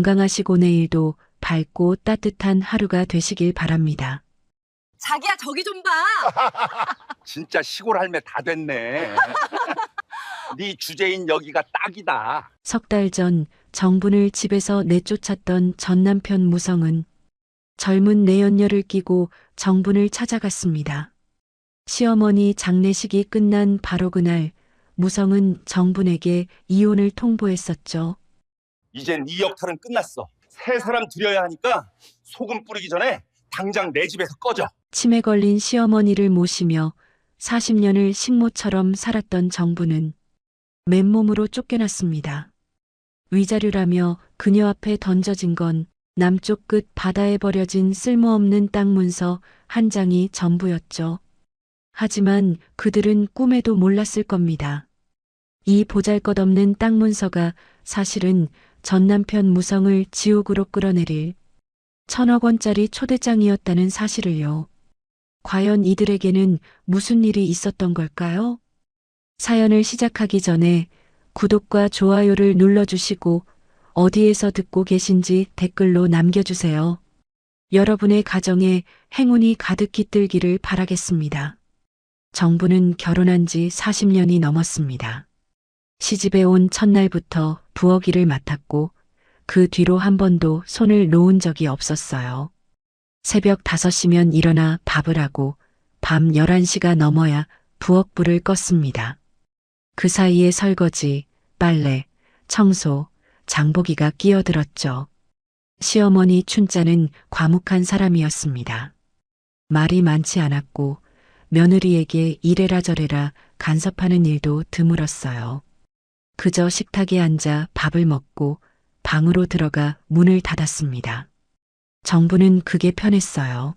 건강하시고 내일도 밝고 따뜻한 하루가 되시길 바랍니다. 자기야, 저기 좀 봐. 진짜 시골 할매 다 됐네. 네 주제인 여기가 딱이다. 석 달 전 정분을 집에서 내쫓았던 전 남편 무성은 젊은 내연녀를 끼고 정분을 찾아갔습니다. 시어머니 장례식이 끝난 바로 그날 무성은 정분에게 이혼을 통보했었죠. 이젠 이 역할은 끝났어. 새 사람 들여야 하니까 소금 뿌리기 전에 당장 내 집에서 꺼져. 치매 걸린 시어머니를 모시며 40년을 식모처럼 살았던 정부는 맨몸으로 쫓겨났습니다. 위자료라며 그녀 앞에 던져진 건 남쪽 끝 바다에 버려진 쓸모없는 땅 문서 한 장이 전부였죠. 하지만 그들은 꿈에도 몰랐을 겁니다. 이 보잘것없는 땅 문서가 사실은 전 남편 무성을 지옥으로 끌어내릴 1,000억 원짜리 초대장이었다는 사실을요. 과연 이들에게는 무슨 일이 있었던 걸까요? 사연을 시작하기 전에 구독과 좋아요를 눌러주시고 어디에서 듣고 계신지 댓글로 남겨주세요. 여러분의 가정에 행운이 가득 깃들기를 바라겠습니다. 정부는 결혼한 지 40년이 넘었습니다. 시집에 온 첫날부터 부엌일을 맡았고 그 뒤로 한 번도 손을 놓은 적이 없었어요. 새벽 5시면 일어나 밥을 하고 밤 11시가 넘어야 부엌불을 껐습니다. 그 사이에 설거지, 빨래, 청소, 장보기가 끼어들었죠. 시어머니 춘자는 과묵한 사람이었습니다. 말이 많지 않았고 며느리에게 이래라 저래라 간섭하는 일도 드물었어요. 그저 식탁에 앉아 밥을 먹고 방으로 들어가 문을 닫았습니다. 정부는 그게 편했어요.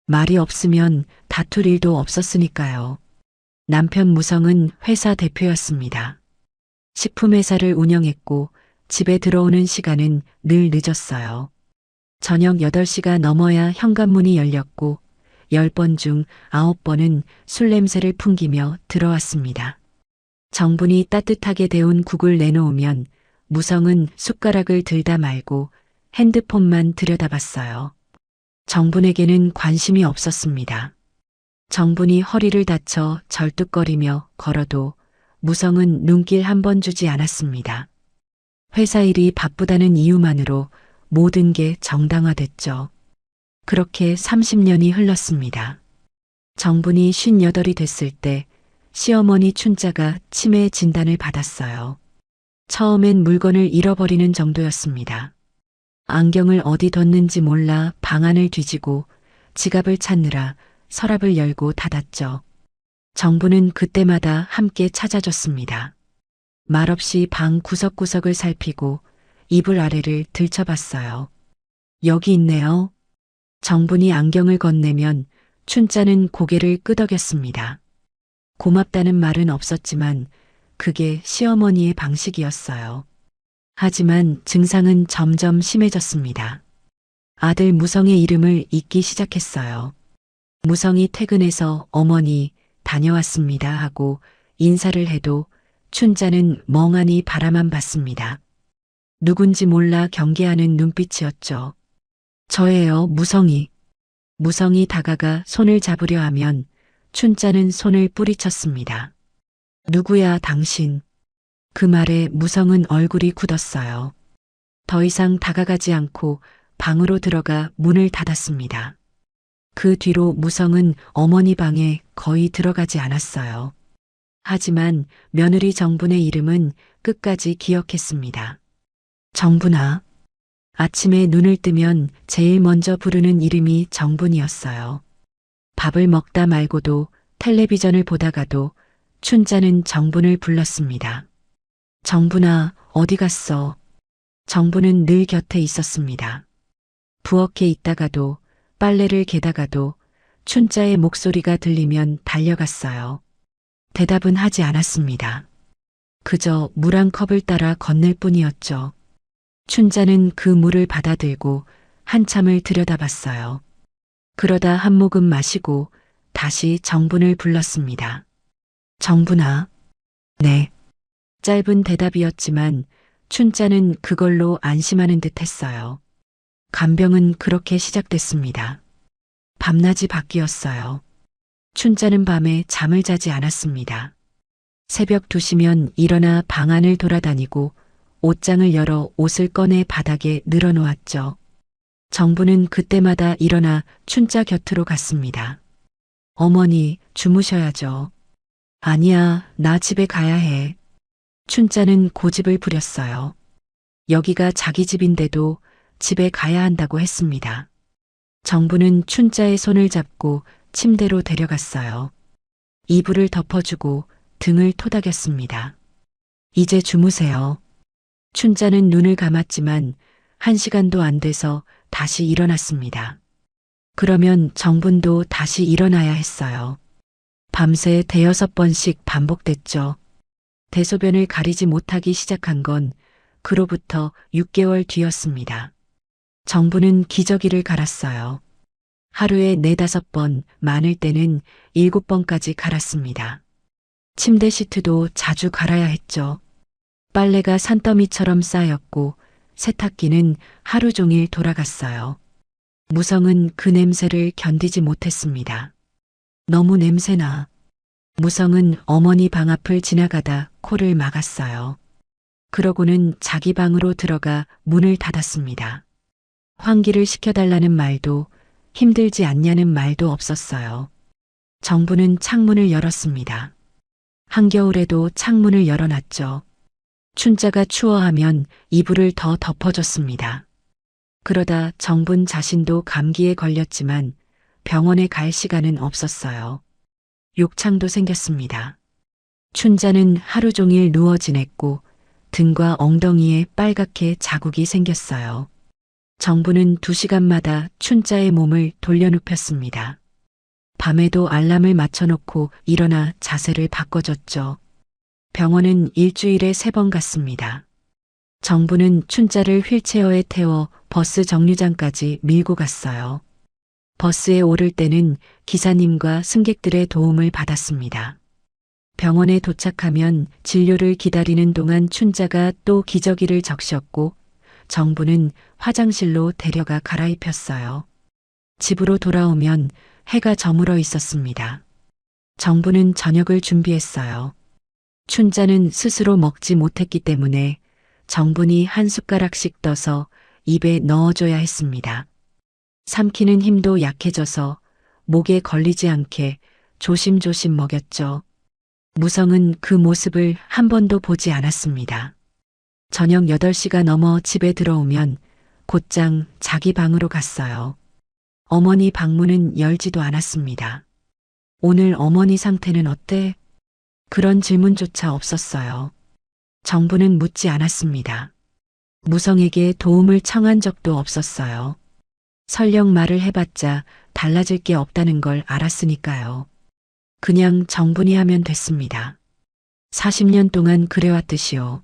말이 없으면 다툴 일도 없었으니까요. 남편 무성은 회사 대표였습니다. 식품회사를 운영했고 집에 들어오는 시간은 늘 늦었어요. 저녁 8시가 넘어야 현관문이 열렸고 10번 중 9번은 술 냄새를 풍기며 들어왔습니다. 정분이 따뜻하게 데운 국을 내놓으면 무성은 숟가락을 들다 말고 핸드폰만 들여다봤어요. 정분에게는 관심이 없었습니다. 정분이 허리를 다쳐 절뚝거리며 걸어도 무성은 눈길 한 번 주지 않았습니다. 회사 일이 바쁘다는 이유만으로 모든 게 정당화됐죠. 그렇게 30년이 흘렀습니다. 정분이 58이 됐을 때 시어머니 춘자가 치매 진단을 받았어요. 처음엔 물건을 잃어버리는 정도였습니다. 안경을 어디 뒀는지 몰라 방안을 뒤지고 지갑을 찾느라 서랍을 열고 닫았죠. 정부는 그때마다 함께 찾아줬습니다. 말없이 방 구석구석을 살피고 이불 아래를 들춰봤어요. 여기 있네요. 정분이 안경을 건네면 춘자는 고개를 끄덕였습니다. 고맙다는 말은 없었지만 그게 시어머니의 방식이었어요. 하지만 증상은 점점 심해졌습니다. 아들 무성의 이름을 잊기 시작했어요. 무성이 퇴근해서 어머니 다녀왔습니다 하고 인사를 해도 춘자는 멍하니 바라만 봤습니다. 누군지 몰라 경계하는 눈빛이었죠. 저예요, 무성이. 무성이 다가가 손을 잡으려 하면 춘자는 손을 뿌리쳤습니다. 누구야, 당신? 그 말에 무성은 얼굴이 굳었어요. 더 이상 다가가지 않고 방으로 들어가 문을 닫았습니다. 그 뒤로 무성은 어머니 방에 거의 들어가지 않았어요. 하지만 며느리 정분의 이름은 끝까지 기억했습니다. 정분아. 아침에 눈을 뜨면 제일 먼저 부르는 이름이 정분이었어요. 밥을 먹다 말고도 텔레비전을 보다가도 춘자는 정분을 불렀습니다. 정분아, 어디 갔어? 정분은 늘 곁에 있었습니다. 부엌에 있다가도 빨래를 개다가도 춘자의 목소리가 들리면 달려갔어요. 대답은 하지 않았습니다. 그저 물 한 컵을 따라 건넬 뿐이었죠. 춘자는 그 물을 받아들고 한참을 들여다봤어요. 그러다 한 모금 마시고 다시 정분을 불렀습니다. 정분아. 네. 짧은 대답이었지만 춘자는 그걸로 안심하는 듯 했어요. 간병은 그렇게 시작됐습니다. 밤낮이 바뀌었어요. 춘자는 밤에 잠을 자지 않았습니다. 새벽 2시면 일어나 방 안을 돌아다니고 옷장을 열어 옷을 꺼내 바닥에 늘어놓았죠. 정부는 그때마다 일어나 춘자 곁으로 갔습니다. 어머니, 주무셔야죠. 아니야, 나 집에 가야 해. 춘자는 고집을 부렸어요. 여기가 자기 집인데도 집에 가야 한다고 했습니다. 정부는 춘자의 손을 잡고 침대로 데려갔어요. 이불을 덮어주고 등을 토닥였습니다. 이제 주무세요. 춘자는 눈을 감았지만 1시간도 안 돼서 다시 일어났습니다. 그러면 정분도 다시 일어나야 했어요. 밤새 5-6번씩 반복됐죠. 대소변을 가리지 못하기 시작한 건 그로부터 6개월 뒤였습니다. 정부는 기저귀를 갈았어요. 하루에 4-5번, 많을 때는 7번까지 갈았습니다. 침대 시트도 자주 갈아야 했죠. 빨래가 산더미처럼 쌓였고 세탁기는 하루 종일 돌아갔어요. 무성은 그 냄새를 견디지 못했습니다. 너무 냄새나. 무성은 어머니 방 앞을 지나가다 코를 막았어요. 그러고는 자기 방으로 들어가 문을 닫았습니다. 환기를 시켜달라는 말도 힘들지 않냐는 말도 없었어요. 정부는 창문을 열었습니다. 한겨울에도 창문을 열어놨죠. 춘자가 추워하면 이불을 더 덮어줬습니다. 그러다 정분 자신도 감기에 걸렸지만 병원에 갈 시간은 없었어요. 욕창도 생겼습니다. 춘자는 하루 종일 누워 지냈고 등과 엉덩이에 빨갛게 자국이 생겼어요. 정부는 2시간마다 춘자의 몸을 돌려눕혔습니다. 밤에도 알람을 맞춰놓고 일어나 자세를 바꿔줬죠. 병원은 일주일에 3번 갔습니다. 정부는 춘자를 휠체어에 태워 버스 정류장까지 밀고 갔어요. 버스에 오를 때는 기사님과 승객들의 도움을 받았습니다. 병원에 도착하면 진료를 기다리는 동안 춘자가 또 기저귀를 적셨고 정부는 화장실로 데려가 갈아입혔어요. 집으로 돌아오면 해가 저물어 있었습니다. 정부는 저녁을 준비했어요. 춘자는 스스로 먹지 못했기 때문에 정분이 한 숟가락씩 떠서 입에 넣어줘야 했습니다. 삼키는 힘도 약해져서 목에 걸리지 않게 조심조심 먹였죠. 무성은 그 모습을 한 번도 보지 않았습니다. 저녁 8시가 넘어 집에 들어오면 곧장 자기 방으로 갔어요. 어머니 방문은 열지도 않았습니다. 오늘 어머니 상태는 어때? 그런 질문조차 없었어요. 정부는 묻지 않았습니다. 무성에게 도움을 청한 적도 없었어요. 설령 말을 해봤자 달라질 게 없다는 걸 알았으니까요. 그냥 정분이 하면 됐습니다. 40년 동안 그래왔듯이요.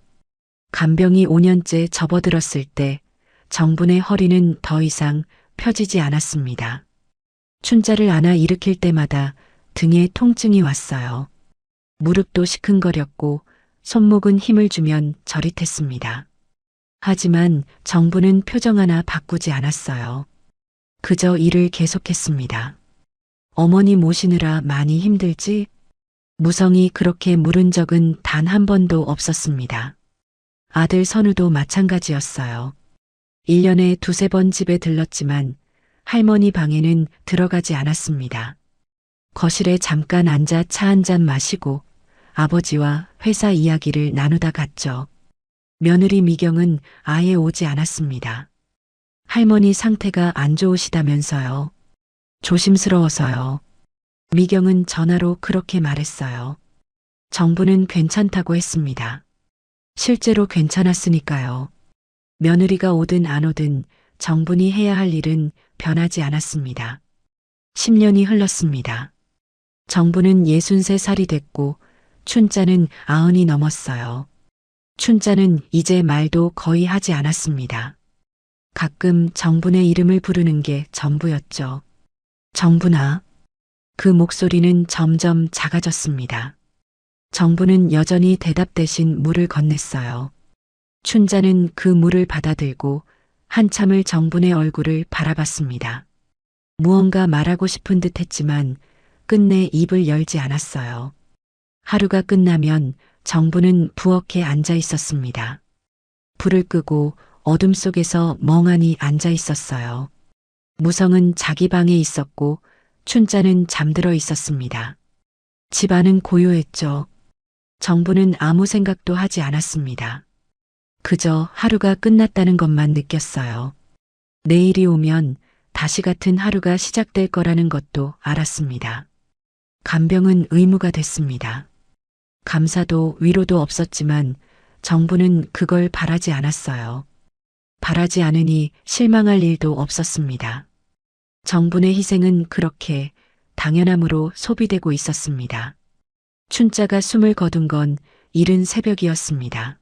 간병이 5년째 접어들었을 때 정분의 허리는 더 이상 펴지지 않았습니다. 춘자를 안아 일으킬 때마다 등에 통증이 왔어요. 무릎도 시큰거렸고 손목은 힘을 주면 저릿했습니다. 하지만 정부는 표정 하나 바꾸지 않았어요. 그저 일을 계속했습니다. 어머니 모시느라 많이 힘들지? 무성이 그렇게 물은 적은 단 한 번도 없었습니다. 아들 선우도 마찬가지였어요. 1년에 2-3번 집에 들렀지만 할머니 방에는 들어가지 않았습니다. 거실에 잠깐 앉아 차 한 잔 마시고 아버지와 회사 이야기를 나누다 갔죠. 며느리 미경은 아예 오지 않았습니다. 할머니 상태가 안 좋으시다면서요. 조심스러워서요. 미경은 전화로 그렇게 말했어요. 정부는 괜찮다고 했습니다. 실제로 괜찮았으니까요. 며느리가 오든 안 오든 정분이 해야 할 일은 변하지 않았습니다. 10년이 흘렀습니다. 정부는 63살이 됐고 춘자는 90이 넘었어요. 춘자는 이제 말도 거의 하지 않았습니다. 가끔 정분의 이름을 부르는 게 전부였죠. 정분아. 그 목소리는 점점 작아졌습니다. 정부는 여전히 대답 대신 물을 건넸어요. 춘자는 그 물을 받아들고 한참을 정분의 얼굴을 바라봤습니다. 무언가 말하고 싶은 듯 했지만 끝내 입을 열지 않았어요. 하루가 끝나면 정부는 부엌에 앉아 있었습니다. 불을 끄고 어둠 속에서 멍하니 앉아 있었어요. 무성은 자기 방에 있었고 춘자는 잠들어 있었습니다. 집안은 고요했죠. 정부는 아무 생각도 하지 않았습니다. 그저 하루가 끝났다는 것만 느꼈어요. 내일이 오면 다시 같은 하루가 시작될 거라는 것도 알았습니다. 간병은 의무가 됐습니다. 감사도 위로도 없었지만 정부는 그걸 바라지 않았어요. 바라지 않으니 실망할 일도 없었습니다. 정부의 희생은 그렇게 당연함으로 소비되고 있었습니다. 춘자가 숨을 거둔 건 이른 새벽이었습니다.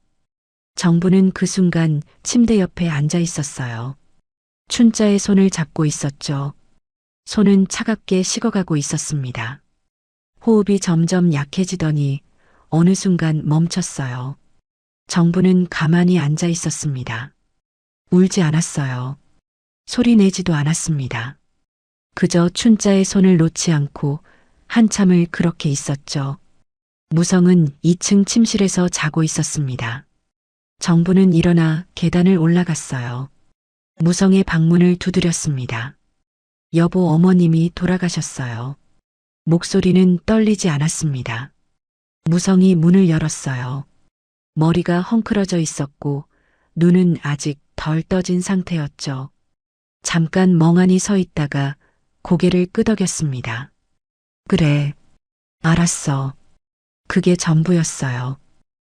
정부는 그 순간 침대 옆에 앉아 있었어요. 춘자의 손을 잡고 있었죠. 손은 차갑게 식어가고 있었습니다. 호흡이 점점 약해지더니 어느 순간 멈췄어요. 정부는 가만히 앉아 있었습니다. 울지 않았어요. 소리 내지도 않았습니다. 그저 춘자의 손을 놓지 않고 한참을 그렇게 있었죠. 무성은 2층 침실에서 자고 있었습니다. 정부는 일어나 계단을 올라갔어요. 무성의 방문을 두드렸습니다. 여보, 어머님이 돌아가셨어요. 목소리는 떨리지 않았습니다. 무성이 문을 열었어요. 머리가 헝클어져 있었고 눈은 아직 덜 떠진 상태였죠. 잠깐 멍하니 서 있다가 고개를 끄덕였습니다. 그래, 알았어. 그게 전부였어요.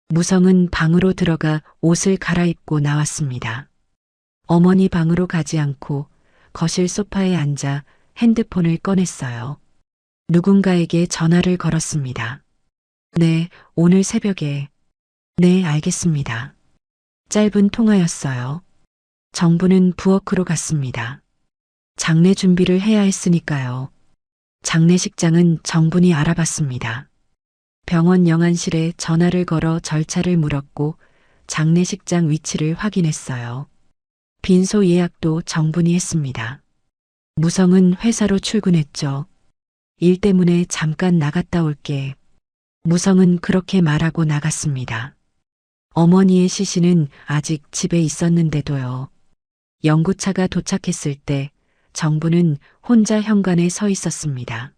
무성은 방으로 들어가 옷을 갈아입고 나왔습니다. 어머니 방으로 가지 않고 거실 소파에 앉아 핸드폰을 꺼냈어요. 누군가에게 전화를 걸었습니다. 네, 오늘 새벽에. 네, 알겠습니다. 짧은 통화였어요. 정부는 부엌으로 갔습니다. 장례 준비를 해야 했으니까요. 장례식장은 정분이 알아봤습니다. 병원 영안실에 전화를 걸어 절차를 물었고 장례식장 위치를 확인했어요. 빈소 예약도 정분이 했습니다. 무성은 회사로 출근했죠. 일 때문에 잠깐 나갔다 올게. 무성은 그렇게 말하고 나갔습니다. 어머니의 시신은 아직 집에 있었는데도요. 연구차가 도착했을 때 정부는 혼자 현관에 서 있었습니다.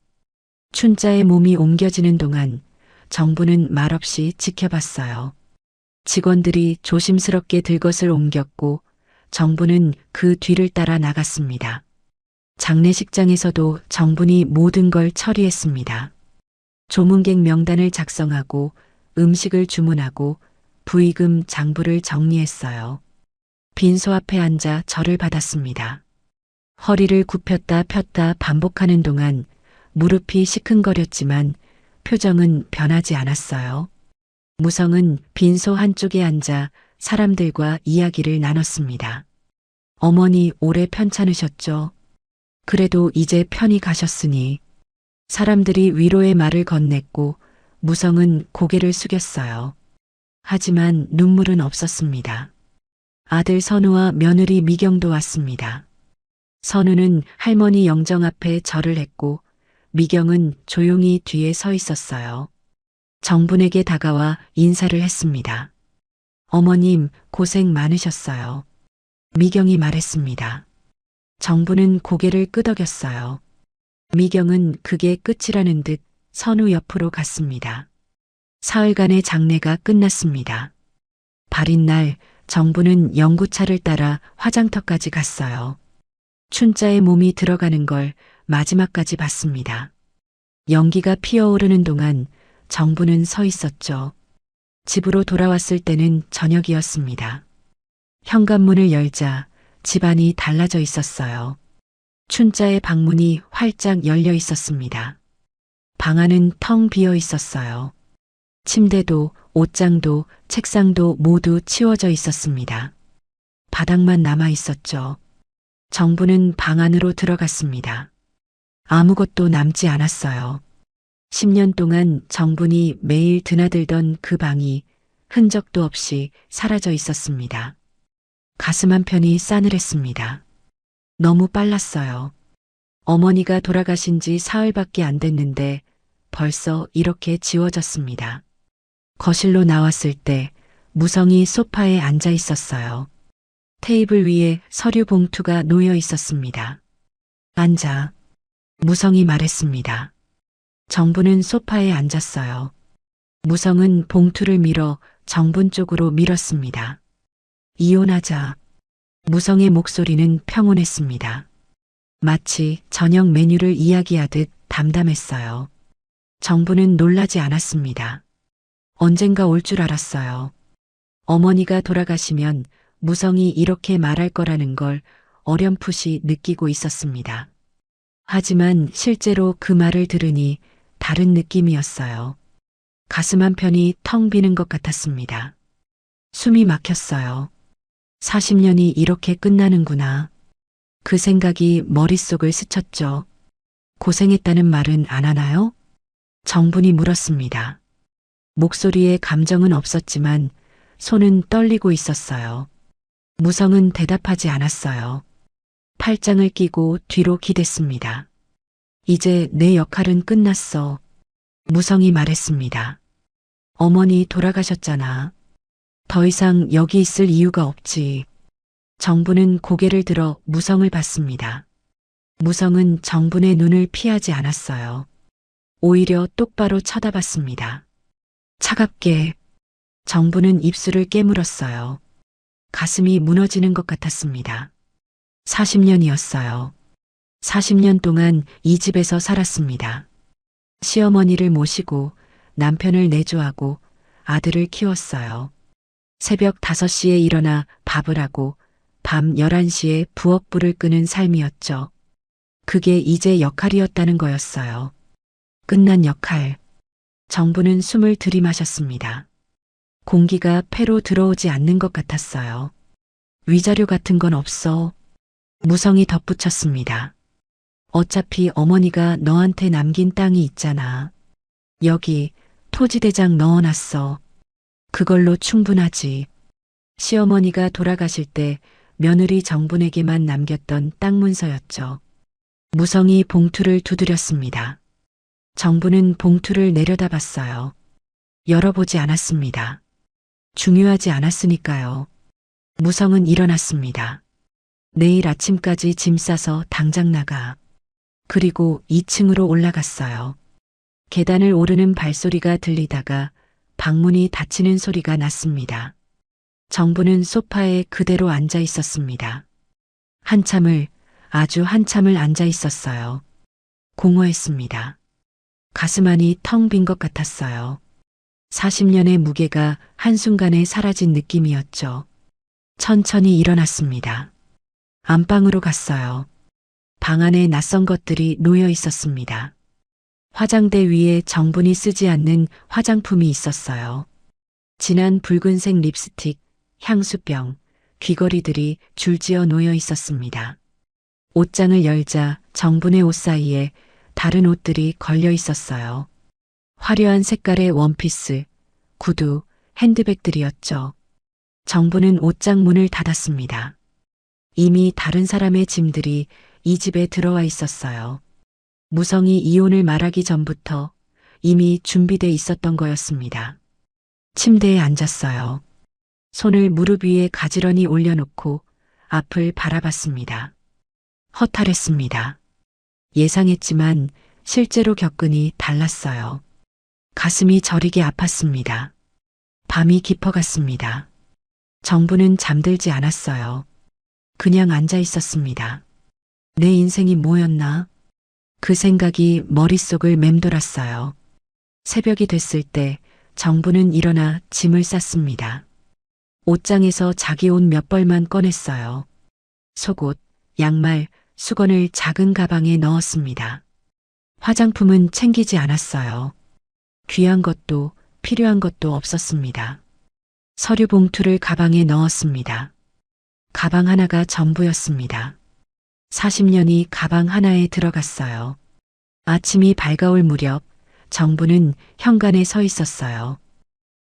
춘자의 몸이 옮겨지는 동안 정부는 말없이 지켜봤어요. 직원들이 조심스럽게 들것을 옮겼고 정부는 그 뒤를 따라 나갔습니다. 장례식장에서도 정분이 모든 걸 처리했습니다. 조문객 명단을 작성하고 음식을 주문하고 부의금 장부를 정리했어요. 빈소 앞에 앉아 절을 받았습니다. 허리를 굽혔다 폈다 반복하는 동안 무릎이 시큰거렸지만 표정은 변하지 않았어요. 무성은 빈소 한쪽에 앉아 사람들과 이야기를 나눴습니다. 어머니 오래 편찮으셨죠? 그래도 이제 편히 가셨으니. 사람들이 위로의 말을 건넸고 무성은 고개를 숙였어요. 하지만 눈물은 없었습니다. 아들 선우와 며느리 미경도 왔습니다. 선우는 할머니 영정 앞에 절을 했고 미경은 조용히 뒤에 서 있었어요. 정분에게 다가와 인사를 했습니다. 어머님, 고생 많으셨어요. 미경이 말했습니다. 정분은 고개를 끄덕였어요. 미경은 그게 끝이라는 듯 선우 옆으로 갔습니다. 사흘간의 장례가 끝났습니다. 발인 날 정부는 연구차를 따라 화장터까지 갔어요. 춘자의 몸이 들어가는 걸 마지막까지 봤습니다. 연기가 피어오르는 동안 정부는 서 있었죠. 집으로 돌아왔을 때는 저녁이었습니다. 현관문을 열자 집안이 달라져 있었어요. 춘자의 방문이 활짝 열려 있었습니다. 방 안은 텅 비어 있었어요. 침대도 옷장도 책상도 모두 치워져 있었습니다. 바닥만 남아 있었죠. 정부는 방 안으로 들어갔습니다. 아무것도 남지 않았어요. 10년 동안 정분이 매일 드나들던 그 방이 흔적도 없이 사라져 있었습니다. 가슴 한편이 싸늘했습니다. 너무 빨랐어요. 어머니가 돌아가신 지 사흘밖에 안 됐는데 벌써 이렇게 지워졌습니다. 거실로 나왔을 때 무성이 소파에 앉아 있었어요. 테이블 위에 서류 봉투가 놓여 있었습니다. 앉아. 무성이 말했습니다. 정부는 소파에 앉았어요. 무성은 봉투를 밀어 정분 쪽으로 밀었습니다. 이혼하자. 무성의 목소리는 평온했습니다. 마치 저녁 메뉴를 이야기하듯 담담했어요. 정부는 놀라지 않았습니다. 언젠가 올 줄 알았어요. 어머니가 돌아가시면 무성이 이렇게 말할 거라는 걸 어렴풋이 느끼고 있었습니다. 하지만 실제로 그 말을 들으니 다른 느낌이었어요. 가슴 한편이 텅 비는 것 같았습니다. 숨이 막혔어요. 40년이 이렇게 끝나는구나. 그 생각이 머릿속을 스쳤죠. 고생했다는 말은 안 하나요? 정분이 물었습니다. 목소리에 감정은 없었지만 손은 떨리고 있었어요. 무성은 대답하지 않았어요. 팔짱을 끼고 뒤로 기댔습니다. 이제 내 역할은 끝났어. 무성이 말했습니다. 어머니 돌아가셨잖아. 더 이상 여기 있을 이유가 없지. 정부는 고개를 들어 무성을 봤습니다. 무성은 정분의 눈을 피하지 않았어요. 오히려 똑바로 쳐다봤습니다. 차갑게. 정부는 입술을 깨물었어요. 가슴이 무너지는 것 같았습니다. 40년이었어요. 40년 동안 이 집에서 살았습니다. 시어머니를 모시고 남편을 내조하고 아들을 키웠어요. 새벽 5시에 일어나 밥을 하고 밤 11시에 부엌불을 끄는 삶이었죠. 그게 이제 역할이었다는 거였어요. 끝난 역할. 정부는 숨을 들이마셨습니다. 공기가 폐로 들어오지 않는 것 같았어요. 위자료 같은 건 없어. 무성이 덧붙였습니다. 어차피 어머니가 너한테 남긴 땅이 있잖아. 여기 토지대장 넣어놨어. 그걸로 충분하지. 시어머니가 돌아가실 때 며느리 정분에게만 남겼던 땅 문서였죠. 무성이 봉투를 두드렸습니다. 정부는 봉투를 내려다봤어요. 열어보지 않았습니다. 중요하지 않았으니까요. 무성은 일어났습니다. 내일 아침까지 짐 싸서 당장 나가. 그리고 2층으로 올라갔어요. 계단을 오르는 발소리가 들리다가 방문이 닫히는 소리가 났습니다. 정부는 소파에 그대로 앉아 있었습니다. 아주 한참을 앉아 있었어요. 공허했습니다. 가슴 안이 텅 빈 것 같았어요. 40년의 무게가 한순간에 사라진 느낌이었죠. 천천히 일어났습니다. 안방으로 갔어요. 방 안에 낯선 것들이 놓여 있었습니다. 화장대 위에 정분이 쓰지 않는 화장품이 있었어요. 진한 붉은색 립스틱, 향수병, 귀걸이들이 줄지어 놓여 있었습니다. 옷장을 열자 정분의 옷 사이에 다른 옷들이 걸려 있었어요. 화려한 색깔의 원피스, 구두, 핸드백들이었죠. 정부는 옷장 문을 닫았습니다. 이미 다른 사람의 짐들이 이 집에 들어와 있었어요. 무성이 이혼을 말하기 전부터 이미 준비돼 있었던 거였습니다. 침대에 앉았어요. 손을 무릎 위에 가지런히 올려놓고 앞을 바라봤습니다. 허탈했습니다. 예상했지만 실제로 겪으니 달랐어요. 가슴이 저리게 아팠습니다. 밤이 깊어갔습니다. 정부는 잠들지 않았어요. 그냥 앉아 있었습니다. 내 인생이 뭐였나? 그 생각이 머릿속을 맴돌았어요. 새벽이 됐을 때 정부는 일어나 짐을 쌌습니다. 옷장에서 자기 옷 몇 벌만 꺼냈어요. 속옷, 양말, 수건을 작은 가방에 넣었습니다. 화장품은 챙기지 않았어요. 귀한 것도 필요한 것도 없었습니다. 서류 봉투를 가방에 넣었습니다. 가방 하나가 전부였습니다. 40년이 가방 하나에 들어갔어요. 아침이 밝아올 무렵 정부는 현관에 서 있었어요.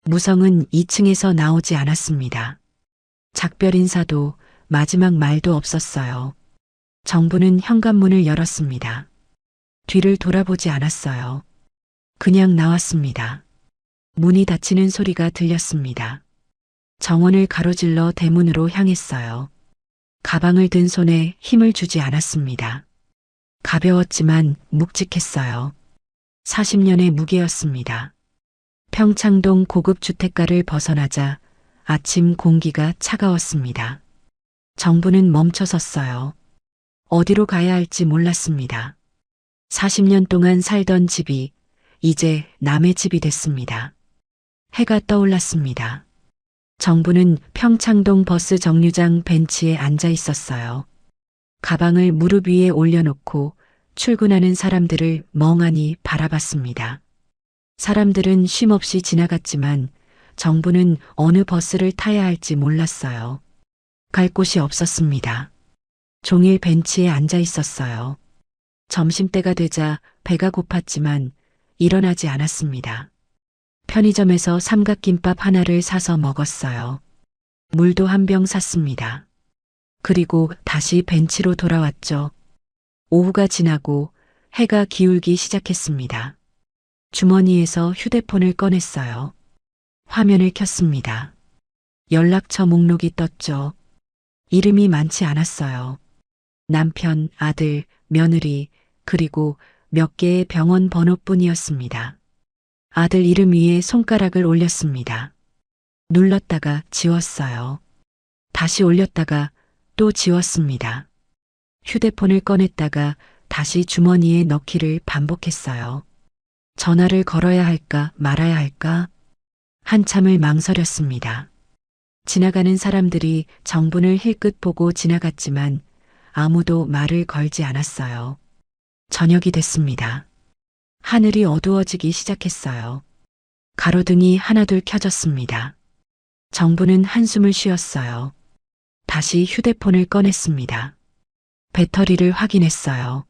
무성은 2층에서 나오지 않았습니다. 작별 인사도 마지막 말도 없었어요. 정부는 현관문을 열었습니다. 뒤를 돌아보지 않았어요. 그냥 나왔습니다. 문이 닫히는 소리가 들렸습니다. 정원을 가로질러 대문으로 향했어요. 가방을 든 손에 힘을 주지 않았습니다. 가벼웠지만 묵직했어요. 40년의 무게였습니다. 평창동 고급 주택가를 벗어나자 아침 공기가 차가웠습니다. 정부는 멈춰섰어요. 어디로 가야 할지 몰랐습니다. 40년 동안 살던 집이 이제 남의 집이 됐습니다. 해가 떠올랐습니다. 정부는 평창동 버스 정류장 벤치에 앉아 있었어요. 가방을 무릎 위에 올려놓고 출근하는 사람들을 멍하니 바라봤습니다. 사람들은 쉼없이 지나갔지만 정부는 어느 버스를 타야 할지 몰랐어요. 갈 곳이 없었습니다. 종일 벤치에 앉아 있었어요. 점심때가 되자 배가 고팠지만 일어나지 않았습니다. 편의점에서 삼각김밥 하나를 사서 먹었어요. 물도 한 병 샀습니다. 그리고 다시 벤치로 돌아왔죠. 오후가 지나고 해가 기울기 시작했습니다. 주머니에서 휴대폰을 꺼냈어요. 화면을 켰습니다. 연락처 목록이 떴죠. 이름이 많지 않았어요. 남편, 아들, 며느리, 그리고 몇 개의 병원 번호뿐이었습니다. 아들 이름 위에 손가락을 올렸습니다. 눌렀다가 지웠어요. 다시 올렸다가 또 지웠습니다. 휴대폰을 꺼냈다가 다시 주머니에 넣기를 반복했어요. 전화를 걸어야 할까 말아야 할까? 한참을 망설였습니다. 지나가는 사람들이 정분을 힐끗 보고 지나갔지만 아무도 말을 걸지 않았어요. 저녁이 됐습니다. 하늘이 어두워지기 시작했어요. 가로등이 하나둘 켜졌습니다. 정부는 한숨을 쉬었어요. 다시 휴대폰을 꺼냈습니다. 배터리를 확인했어요.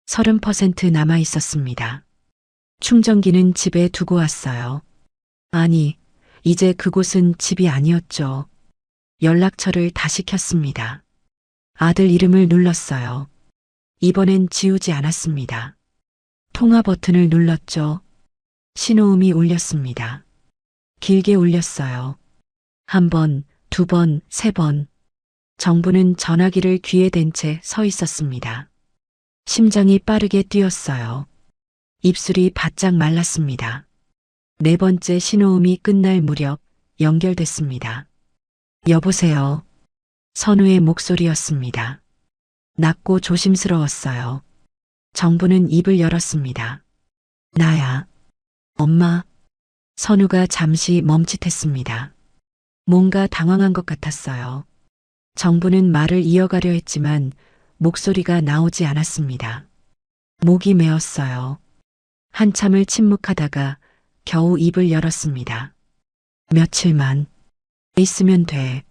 30% 남아 있었습니다. 충전기는 집에 두고 왔어요. 아니, 이제 그곳은 집이 아니었죠. 연락처를 다시 켰습니다. 아들 이름을 눌렀어요. 이번엔 지우지 않았습니다. 통화 버튼을 눌렀죠. 신호음이 울렸습니다. 길게 울렸어요. 한 번, 두 번, 세 번. 정부는 전화기를 귀에 댄 채 서 있었습니다. 심장이 빠르게 뛰었어요. 입술이 바짝 말랐습니다. 네 번째 신호음이 끝날 무렵 연결됐습니다. 여보세요. 선우의 목소리였습니다. 낮고 조심스러웠어요. 정부는 입을 열었습니다. 나야. 엄마. 선우가 잠시 멈칫했습니다. 뭔가 당황한 것 같았어요. 정부는 말을 이어가려 했지만 목소리가 나오지 않았습니다. 목이 메었어요. 한참을 침묵하다가 겨우 입을 열었습니다. 며칠만 있으면 돼.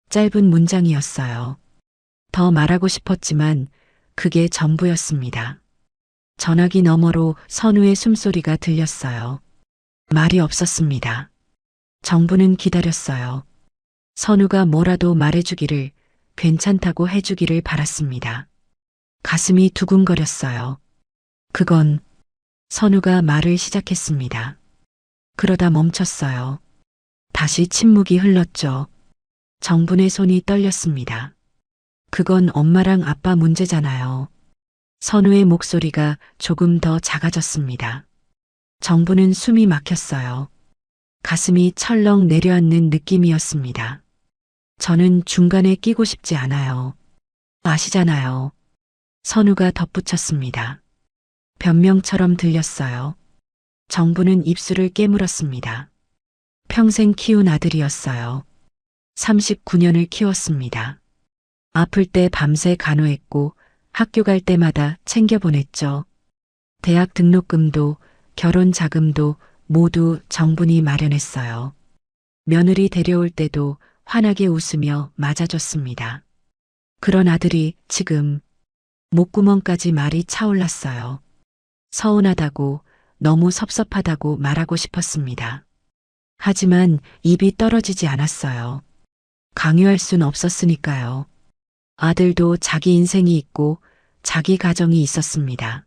짧은 문장이었어요. 더 말하고 싶었지만 그게 전부였습니다. 전화기 너머로 선우의 숨소리가 들렸어요. 말이 없었습니다. 정부는 기다렸어요. 선우가 뭐라도 말해주기를, 괜찮다고 해주기를 바랐습니다. 가슴이 두근거렸어요. 그건 선우가 말을 시작했습니다. 그러다 멈췄어요. 다시 침묵이 흘렀죠. 정분의 손이 떨렸습니다. 그건 엄마랑 아빠 문제잖아요. 선우의 목소리가 조금 더 작아졌습니다. 정부는 숨이 막혔어요. 가슴이 철렁 내려앉는 느낌이었습니다. 저는 중간에 끼고 싶지 않아요. 아시잖아요. 선우가 덧붙였습니다. 변명처럼 들렸어요. 정부는 입술을 깨물었습니다. 평생 키운 아들이었어요. 39년을 키웠습니다. 아플 때 밤새 간호했고 학교 갈 때마다 챙겨보냈죠. 대학 등록금도 결혼 자금도 모두 정분이 마련했어요. 며느리 데려올 때도 환하게 웃으며 맞아줬습니다. 그런 아들이 지금 목구멍까지 말이 차올랐어요. 서운하다고, 너무 섭섭하다고 말하고 싶었습니다. 하지만 입이 떨어지지 않았어요. 강요할 순 없었으니까요. 아들도 자기 인생이 있고 자기 가정이 있었습니다.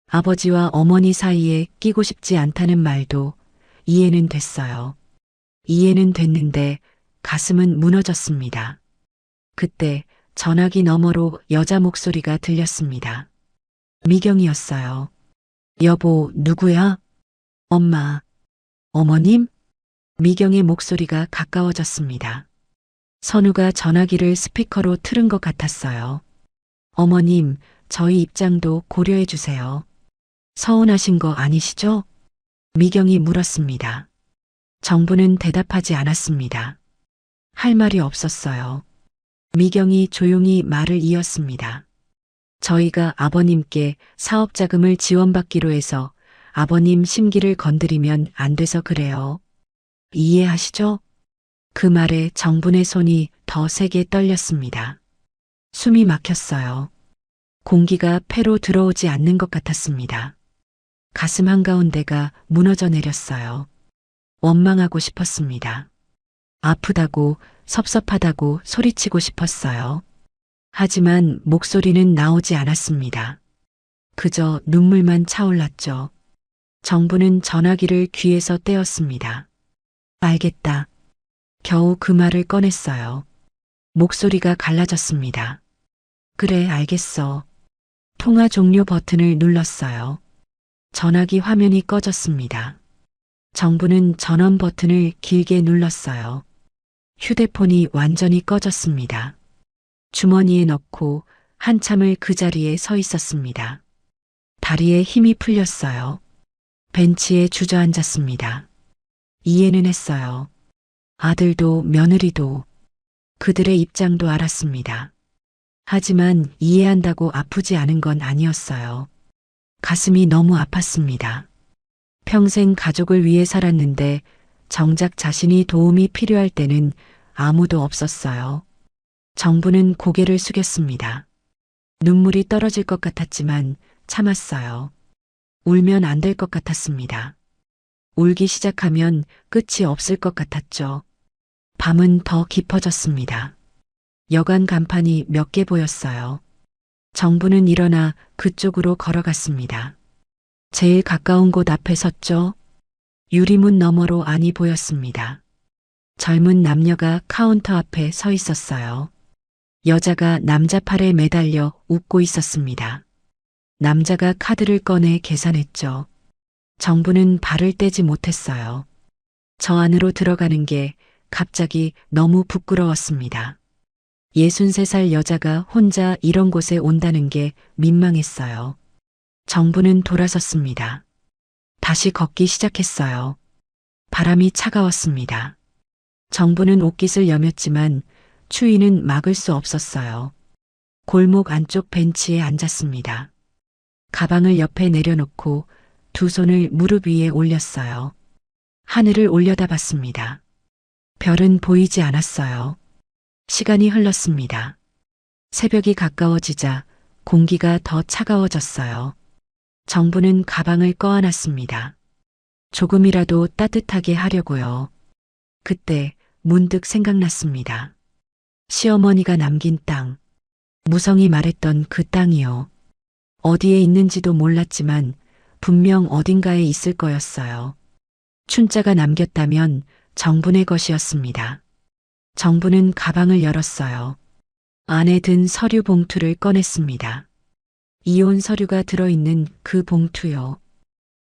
아버지와 어머니 사이에 끼고 싶지 않다는 말도 이해는 됐어요. 이해는 됐는데 가슴은 무너졌습니다. 그때 전화기 너머로 여자 목소리가 들렸습니다. 미경이었어요. 여보, 누구야? 엄마. 어머님? 미경의 목소리가 가까워졌습니다. 선우가 전화기를 스피커로 틀은 것 같았어요. 어머님, 저희 입장도 고려해 주세요. 서운하신 거 아니시죠? 미경이 물었습니다. 정부는 대답하지 않았습니다. 할 말이 없었어요. 미경이 조용히 말을 이었습니다. 저희가 아버님께 사업 자금을 지원받기로 해서 아버님 심기를 건드리면 안 돼서 그래요. 이해하시죠? 그 말에 정분의 손이 더 세게 떨렸습니다. 숨이 막혔어요. 공기가 폐로 들어오지 않는 것 같았습니다. 가슴 한가운데가 무너져 내렸어요. 원망하고 싶었습니다. 아프다고 섭섭하다고 소리치고 싶었어요. 하지만 목소리는 나오지 않았습니다. 그저 눈물만 차올랐죠. 정부는 전화기를 귀에서 떼었습니다. 알겠다. 겨우 그 말을 꺼냈어요. 목소리가 갈라졌습니다. 그래, 알겠어. 통화 종료 버튼을 눌렀어요. 전화기 화면이 꺼졌습니다. 정부는 전원 버튼을 길게 눌렀어요. 휴대폰이 완전히 꺼졌습니다. 주머니에 넣고 한참을 그 자리에 서 있었습니다. 다리에 힘이 풀렸어요. 벤치에 주저앉았습니다. 이해는 했어요. 아들도 며느리도 그들의 입장도 알았습니다. 하지만 이해한다고 아프지 않은 건 아니었어요. 가슴이 너무 아팠습니다. 평생 가족을 위해 살았는데 정작 자신이 도움이 필요할 때는 아무도 없었어요. 정부는 고개를 숙였습니다. 눈물이 떨어질 것 같았지만 참았어요. 울면 안 될 것 같았습니다. 울기 시작하면 끝이 없을 것 같았죠. 밤은 더 깊어졌습니다. 여관 간판이 몇 개 보였어요. 정부는 일어나 그쪽으로 걸어갔습니다. 제일 가까운 곳 앞에 섰죠. 유리문 너머로 안이 보였습니다. 젊은 남녀가 카운터 앞에 서 있었어요. 여자가 남자 팔에 매달려 웃고 있었습니다. 남자가 카드를 꺼내 계산했죠. 정부는 발을 떼지 못했어요. 저 안으로 들어가는 게 갑자기 너무 부끄러웠습니다. 63살 여자가 혼자 이런 곳에 온다는 게 민망했어요. 정부는 돌아섰습니다. 다시 걷기 시작했어요. 바람이 차가웠습니다. 정부는 옷깃을 여몄지만 추위는 막을 수 없었어요. 골목 안쪽 벤치에 앉았습니다. 가방을 옆에 내려놓고 두 손을 무릎 위에 올렸어요. 하늘을 올려다봤습니다. 별은 보이지 않았어요. 시간이 흘렀습니다. 새벽이 가까워지자 공기가 더 차가워졌어요. 정부는 가방을 꺼안았습니다. 조금이라도 따뜻하게 하려고요. 그때 문득 생각났습니다. 시어머니가 남긴 땅, 무성이 말했던 그 땅이요. 어디에 있는지도 몰랐지만 분명 어딘가에 있을 거였어요. 춘자가 남겼다면 정분의 것이었습니다. 정부는 가방을 열었어요. 안에 든 서류 봉투를 꺼냈습니다. 이혼 서류가 들어있는 그 봉투요.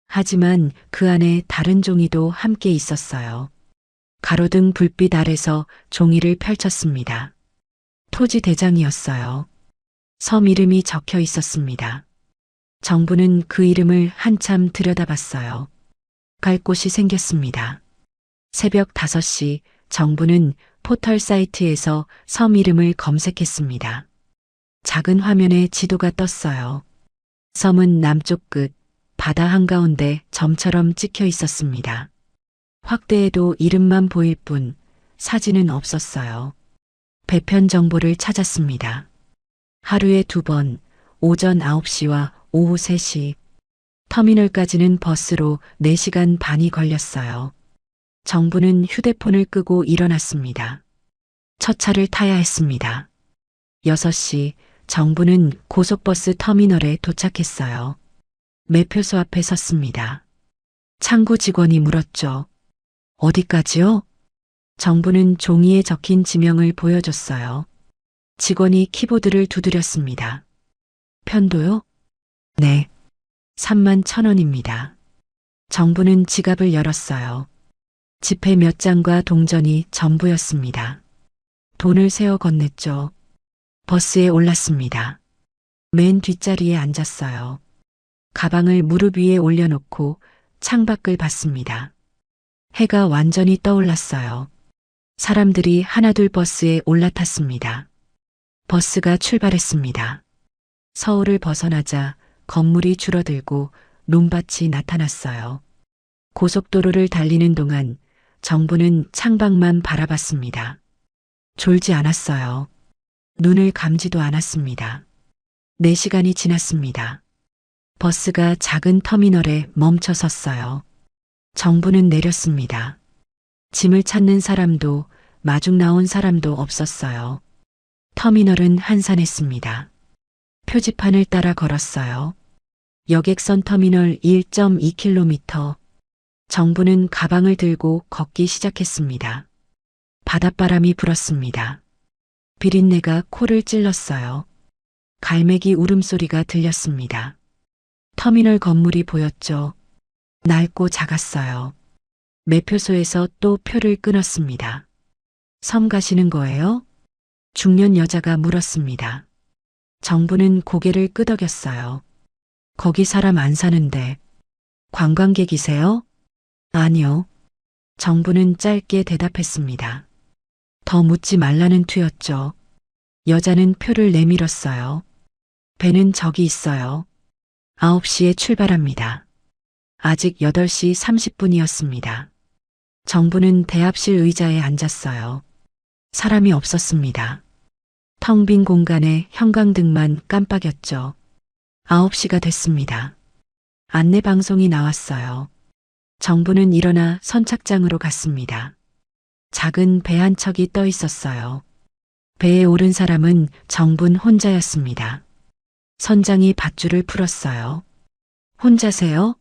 하지만 그 안에 다른 종이도 함께 있었어요. 가로등 불빛 아래서 종이를 펼쳤습니다. 토지 대장이었어요. 섬 이름이 적혀 있었습니다. 정부는 그 이름을 한참 들여다봤어요. 갈 곳이 생겼습니다. 새벽 5시 정부는 포털 사이트에서 섬 이름을 검색했습니다. 작은 화면에 지도가 떴어요. 섬은 남쪽 끝, 바다 한가운데 점처럼 찍혀 있었습니다. 확대해도 이름만 보일 뿐 사진은 없었어요. 배편 정보를 찾았습니다. 하루에 2번, 오전 9시와 오후 3시. 터미널까지는 버스로 4시간 반이 걸렸어요. 정부는 휴대폰을 끄고 일어났습니다. 첫 차를 타야 했습니다. 6시 정부는 고속버스 터미널에 도착했어요. 매표소 앞에 섰습니다. 창구 직원이 물었죠. 어디까지요? 정부는 종이에 적힌 지명을 보여줬어요. 직원이 키보드를 두드렸습니다. 편도요? 네. 31,000원입니다. 정부는 지갑을 열었어요. 지폐 몇 장과 동전이 전부였습니다. 돈을 세어 건넸죠. 버스에 올랐습니다. 맨 뒷자리에 앉았어요. 가방을 무릎 위에 올려놓고 창밖을 봤습니다. 해가 완전히 떠올랐어요. 사람들이 하나둘 버스에 올라탔습니다. 버스가 출발했습니다. 서울을 벗어나자 건물이 줄어들고 논밭이 나타났어요. 고속도로를 달리는 동안 정부는 창밖만 바라봤습니다. 졸지 않았어요. 눈을 감지도 않았습니다. 4시간이 지났습니다. 버스가 작은 터미널에 멈춰 섰어요. 정부는 내렸습니다. 짐을 찾는 사람도 마중 나온 사람도 없었어요. 터미널은 한산했습니다. 표지판을 따라 걸었어요. 여객선 터미널 1.2km. 정부는 가방을 들고 걷기 시작했습니다. 바닷바람이 불었습니다. 비린내가 코를 찔렀어요. 갈매기 울음소리가 들렸습니다. 터미널 건물이 보였죠. 낡고 작았어요. 매표소에서 또 표를 끊었습니다. 섬 가시는 거예요? 중년 여자가 물었습니다. 정부는 고개를 끄덕였어요. 거기 사람 안 사는데. 관광객이세요? 아니요. 정부는 짧게 대답했습니다. 더 묻지 말라는 투였죠. 여자는 표를 내밀었어요. 배는 저기 있어요. 9시에 출발합니다. 아직 8시 30분이었습니다. 정부는 대합실 의자에 앉았어요. 사람이 없었습니다. 텅 빈 공간에 형광등만 깜빡였죠. 9시가 됐습니다. 안내방송이 나왔어요. 정부는 일어나 선착장으로 갔습니다. 작은 배 한 척이 떠 있었어요. 배에 오른 사람은 정분 혼자였습니다. 선장이 밧줄을 풀었어요. 혼자세요?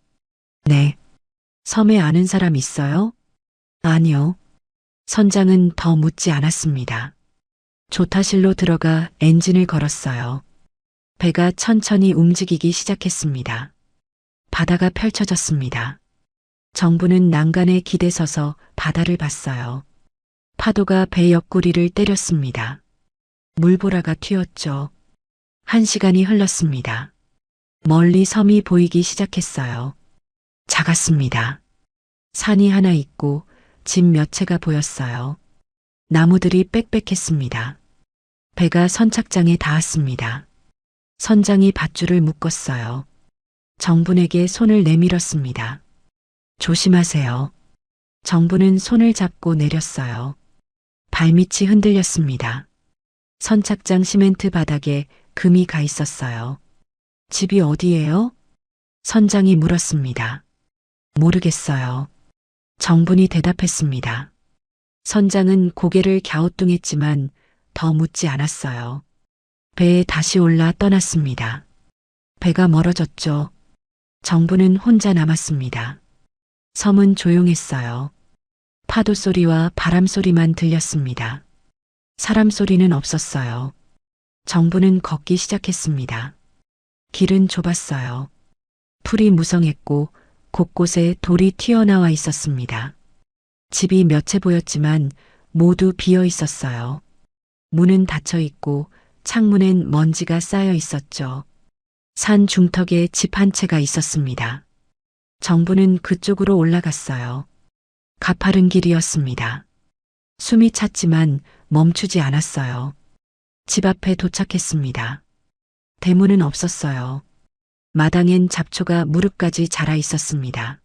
네. 섬에 아는 사람 있어요? 아니요. 선장은 더 묻지 않았습니다. 조타실로 들어가 엔진을 걸었어요. 배가 천천히 움직이기 시작했습니다. 바다가 펼쳐졌습니다. 정부는 난간에 기대서서 바다를 봤어요. 파도가 배 옆구리를 때렸습니다. 물보라가 튀었죠. 1시간이 흘렀습니다. 멀리 섬이 보이기 시작했어요. 작았습니다. 산이 하나 있고 집 몇 채가 보였어요. 나무들이 빽빽했습니다. 배가 선착장에 닿았습니다. 선장이 밧줄을 묶었어요. 정분에게 손을 내밀었습니다. 조심하세요. 정부는 손을 잡고 내렸어요. 발밑이 흔들렸습니다. 선착장 시멘트 바닥에 금이 가 있었어요. 집이 어디예요? 선장이 물었습니다. 모르겠어요. 정분이 대답했습니다. 선장은 고개를 갸우뚱했지만 더 묻지 않았어요. 배에 다시 올라 떠났습니다. 배가 멀어졌죠. 정부는 혼자 남았습니다. 섬은 조용했어요. 파도 소리와 바람 소리만 들렸습니다. 사람 소리는 없었어요. 정부는 걷기 시작했습니다. 길은 좁았어요. 풀이 무성했고 곳곳에 돌이 튀어나와 있었습니다. 집이 몇 채 보였지만 모두 비어 있었어요. 문은 닫혀 있고 창문엔 먼지가 쌓여 있었죠. 산 중턱에 집 한 채가 있었습니다. 정부는 그쪽으로 올라갔어요. 가파른 길이었습니다. 숨이 찼지만 멈추지 않았어요. 집 앞에 도착했습니다. 대문은 없었어요. 마당엔 잡초가 무릎까지 자라 있었습니다.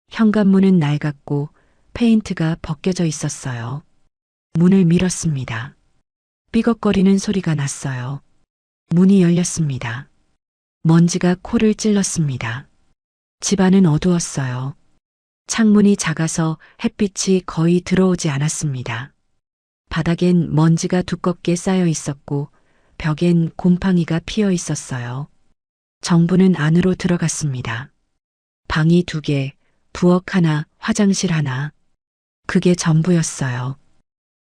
현관문은 낡았고 페인트가 벗겨져 있었어요. 문을 밀었습니다. 삐걱거리는 소리가 났어요. 문이 열렸습니다. 먼지가 코를 찔렀습니다. 집안은 어두웠어요. 창문이 작아서 햇빛이 거의 들어오지 않았습니다. 바닥엔 먼지가 두껍게 쌓여 있었고 벽엔 곰팡이가 피어 있었어요. 정부는 안으로 들어갔습니다. 방이 2개, 부엌 하나, 화장실 하나. 그게 전부였어요.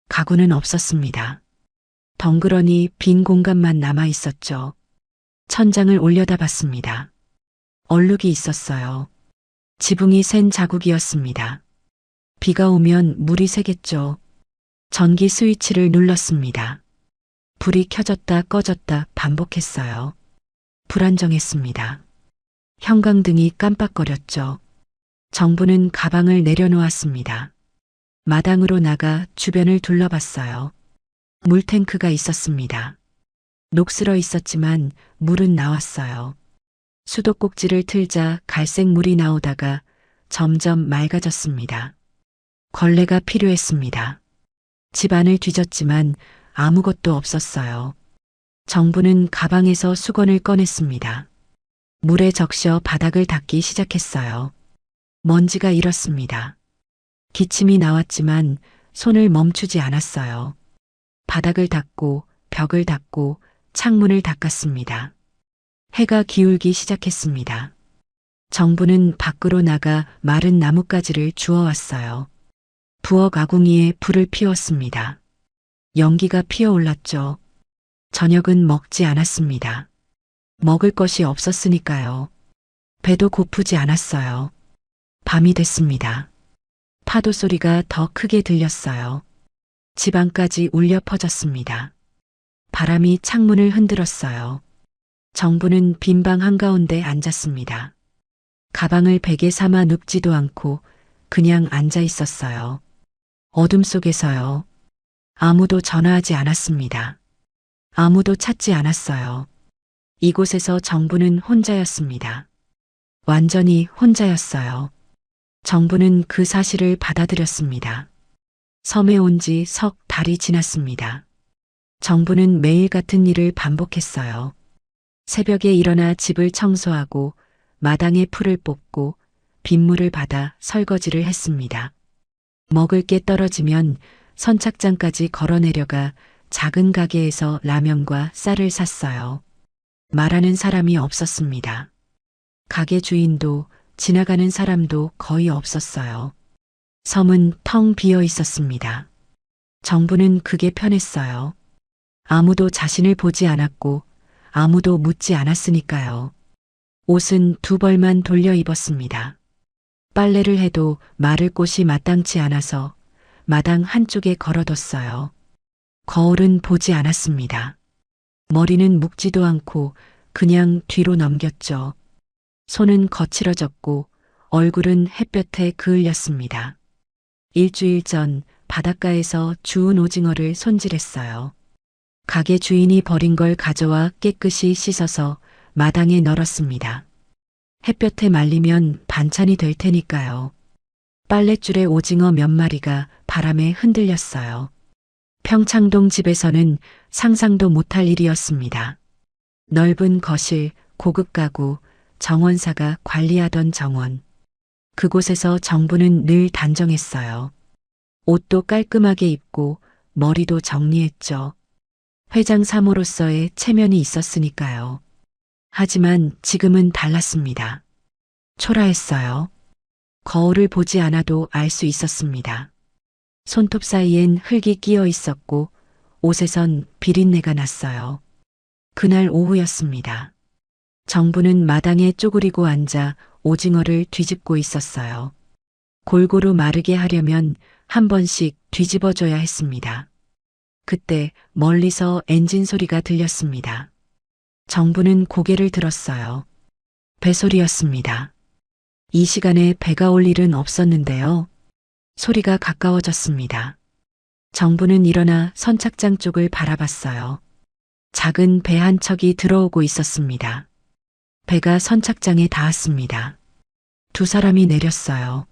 가구는 없었습니다. 덩그러니 빈 공간만 남아 있었죠. 천장을 올려다봤습니다. 얼룩이 있었어요. 지붕이 샌 자국이었습니다. 비가 오면 물이 새겠죠. 전기 스위치를 눌렀습니다. 불이 켜졌다 꺼졌다 반복했어요. 불안정했습니다. 형광등이 깜빡거렸죠. 정부는 가방을 내려놓았습니다. 마당으로 나가 주변을 둘러봤어요. 물탱크가 있었습니다. 녹슬어 있었지만 물은 나왔어요. 수도꼭지를 틀자 갈색 물이 나오다가 점점 맑아졌습니다. 걸레가 필요했습니다. 집안을 뒤졌지만 아무것도 없었어요. 정부는 가방에서 수건을 꺼냈습니다. 물에 적셔 바닥을 닦기 시작했어요. 먼지가 일었습니다. 기침이 나왔지만 손을 멈추지 않았어요. 바닥을 닦고 벽을 닦고 창문을 닦았습니다. 해가 기울기 시작했습니다. 정부는 밖으로 나가 마른 나뭇가지를 주워왔어요. 부엌 아궁이에 불을 피웠습니다. 연기가 피어올랐죠. 저녁은 먹지 않았습니다. 먹을 것이 없었으니까요. 배도 고프지 않았어요. 밤이 됐습니다. 파도 소리가 더 크게 들렸어요. 집 안까지 울려 퍼졌습니다. 바람이 창문을 흔들었어요. 정부는 빈 방 한가운데 앉았습니다. 가방을 베개 삼아 눕지도 않고 그냥 앉아 있었어요. 어둠 속에서요. 아무도 전화하지 않았습니다. 아무도 찾지 않았어요. 이곳에서 정부는 혼자였습니다. 완전히 혼자였어요. 정부는 그 사실을 받아들였습니다. 섬에 온 지 석 달이 지났습니다. 정부는 매일 같은 일을 반복했어요. 새벽에 일어나 집을 청소하고 마당에 풀을 뽑고 빗물을 받아 설거지를 했습니다. 먹을 게 떨어지면 선착장까지 걸어 내려가 작은 가게에서 라면과 쌀을 샀어요. 말하는 사람이 없었습니다. 가게 주인도 지나가는 사람도 거의 없었어요. 섬은 텅 비어 있었습니다. 정부는 그게 편했어요. 아무도 자신을 보지 않았고 아무도 묻지 않았으니까요. 옷은 2벌만 돌려 입었습니다. 빨래를 해도 마를 곳이 마땅치 않아서 마당 한쪽에 걸어뒀어요. 거울은 보지 않았습니다. 머리는 묶지도 않고 그냥 뒤로 넘겼죠. 손은 거칠어졌고 얼굴은 햇볕에 그을렸습니다. 일주일 전 바닷가에서 주운 오징어를 손질했어요. 가게 주인이 버린 걸 가져와 깨끗이 씻어서 마당에 널었습니다. 햇볕에 말리면 반찬이 될 테니까요. 빨랫줄에 오징어 몇 마리가 바람에 흔들렸어요. 평창동 집에서는 상상도 못할 일이었습니다. 넓은 거실, 고급 가구, 정원사가 관리하던 정원. 그곳에서 정부는 늘 단정했어요. 옷도 깔끔하게 입고 머리도 정리했죠. 회장 사모로서의 체면이 있었으니까요. 하지만 지금은 달랐습니다. 초라했어요. 거울을 보지 않아도 알 수 있었습니다. 손톱 사이엔 흙이 끼어 있었고 옷에선 비린내가 났어요. 그날 오후였습니다. 정부는 마당에 쪼그리고 앉아 오징어를 뒤집고 있었어요. 골고루 마르게 하려면 한 번씩 뒤집어줘야 했습니다. 그때 멀리서 엔진 소리가 들렸습니다. 정부는 고개를 들었어요. 배소리였습니다. 이 시간에 배가 올 일은 없었는데요. 소리가 가까워졌습니다. 정부는 일어나 선착장 쪽을 바라봤어요. 작은 배 한 척이 들어오고 있었습니다. 배가 선착장에 닿았습니다. 2 사람이 내렸어요.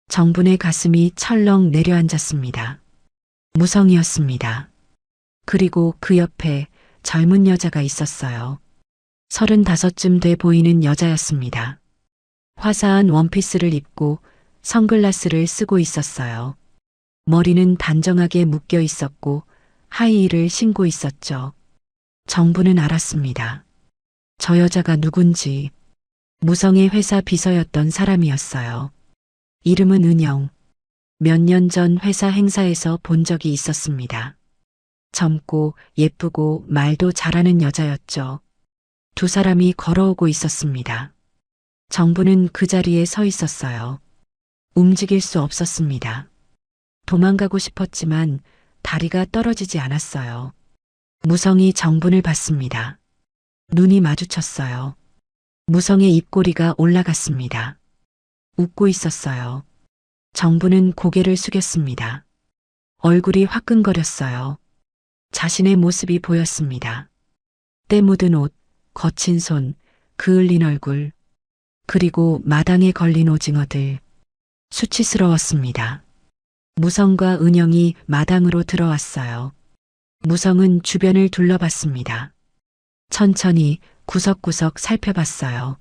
정분의 가슴이 철렁 내려앉았습니다. 무성이었습니다. 그리고 그 옆에 젊은 여자가 있었어요. 35쯤 돼 보이는 여자였습니다. 화사한 원피스를 입고 선글라스를 쓰고 있었어요. 머리는 단정하게 묶여 있었고 하이힐을 신고 있었죠. 정부는 알았습니다. 저 여자가 누군지. 무성의 회사 비서였던 사람이었어요. 이름은 은영. 몇 년 전 회사 행사에서 본 적이 있었습니다. 젊고 예쁘고 말도 잘하는 여자였죠. 두 사람이 걸어오고 있었습니다. 정부는 그 자리에 서 있었어요. 움직일 수 없었습니다. 도망가고 싶었지만 다리가 떨어지지 않았어요. 무성이 정분을 봤습니다. 눈이 마주쳤어요. 무성의 입꼬리가 올라갔습니다. 웃고 있었어요. 정부는 고개를 숙였습니다. 얼굴이 화끈거렸어요. 자신의 모습이 보였습니다. 때 묻은 옷, 거친 손, 그을린 얼굴, 그리고 마당에 걸린 오징어들. 수치스러웠습니다. 무성과 은영이 마당으로 들어왔어요. 무성은 주변을 둘러봤습니다. 천천히 구석구석 살펴봤어요.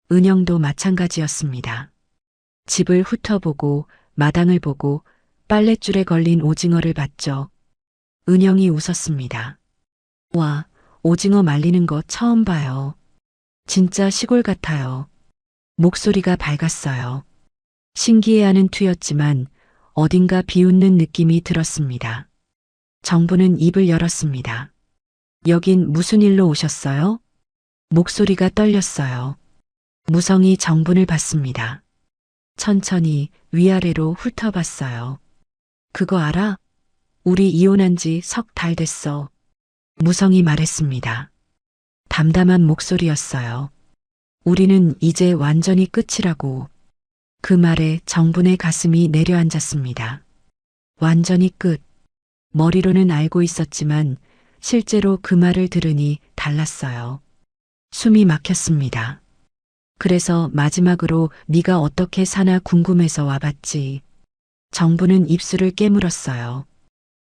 은영도 마찬가지였습니다. 집을 훑어보고 마당을 보고 빨랫줄에 걸린 오징어를 봤죠. 은영이 웃었습니다. 와, 오징어 말리는 거 처음 봐요. 진짜 시골 같아요. 목소리가 밝았어요. 신기해하는 투였지만 어딘가 비웃는 느낌이 들었습니다. 정부는 입을 열었습니다. 여긴 무슨 일로 오셨어요? 목소리가 떨렸어요. 무성이 정분을 봤습니다. 천천히 위아래로 훑어봤어요. 그거 알아? 우리 이혼한 지 석 달 됐어. 무성이 말했습니다. 담담한 목소리였어요. 우리는 이제 완전히 끝이라고. 그 말에 정분의 가슴이 내려앉았습니다. 완전히 끝. 머리로는 알고 있었지만 실제로 그 말을 들으니 달랐어요. 숨이 막혔습니다. 그래서 마지막으로 네가 어떻게 사나 궁금해서 와봤지. 정부는 입술을 깨물었어요.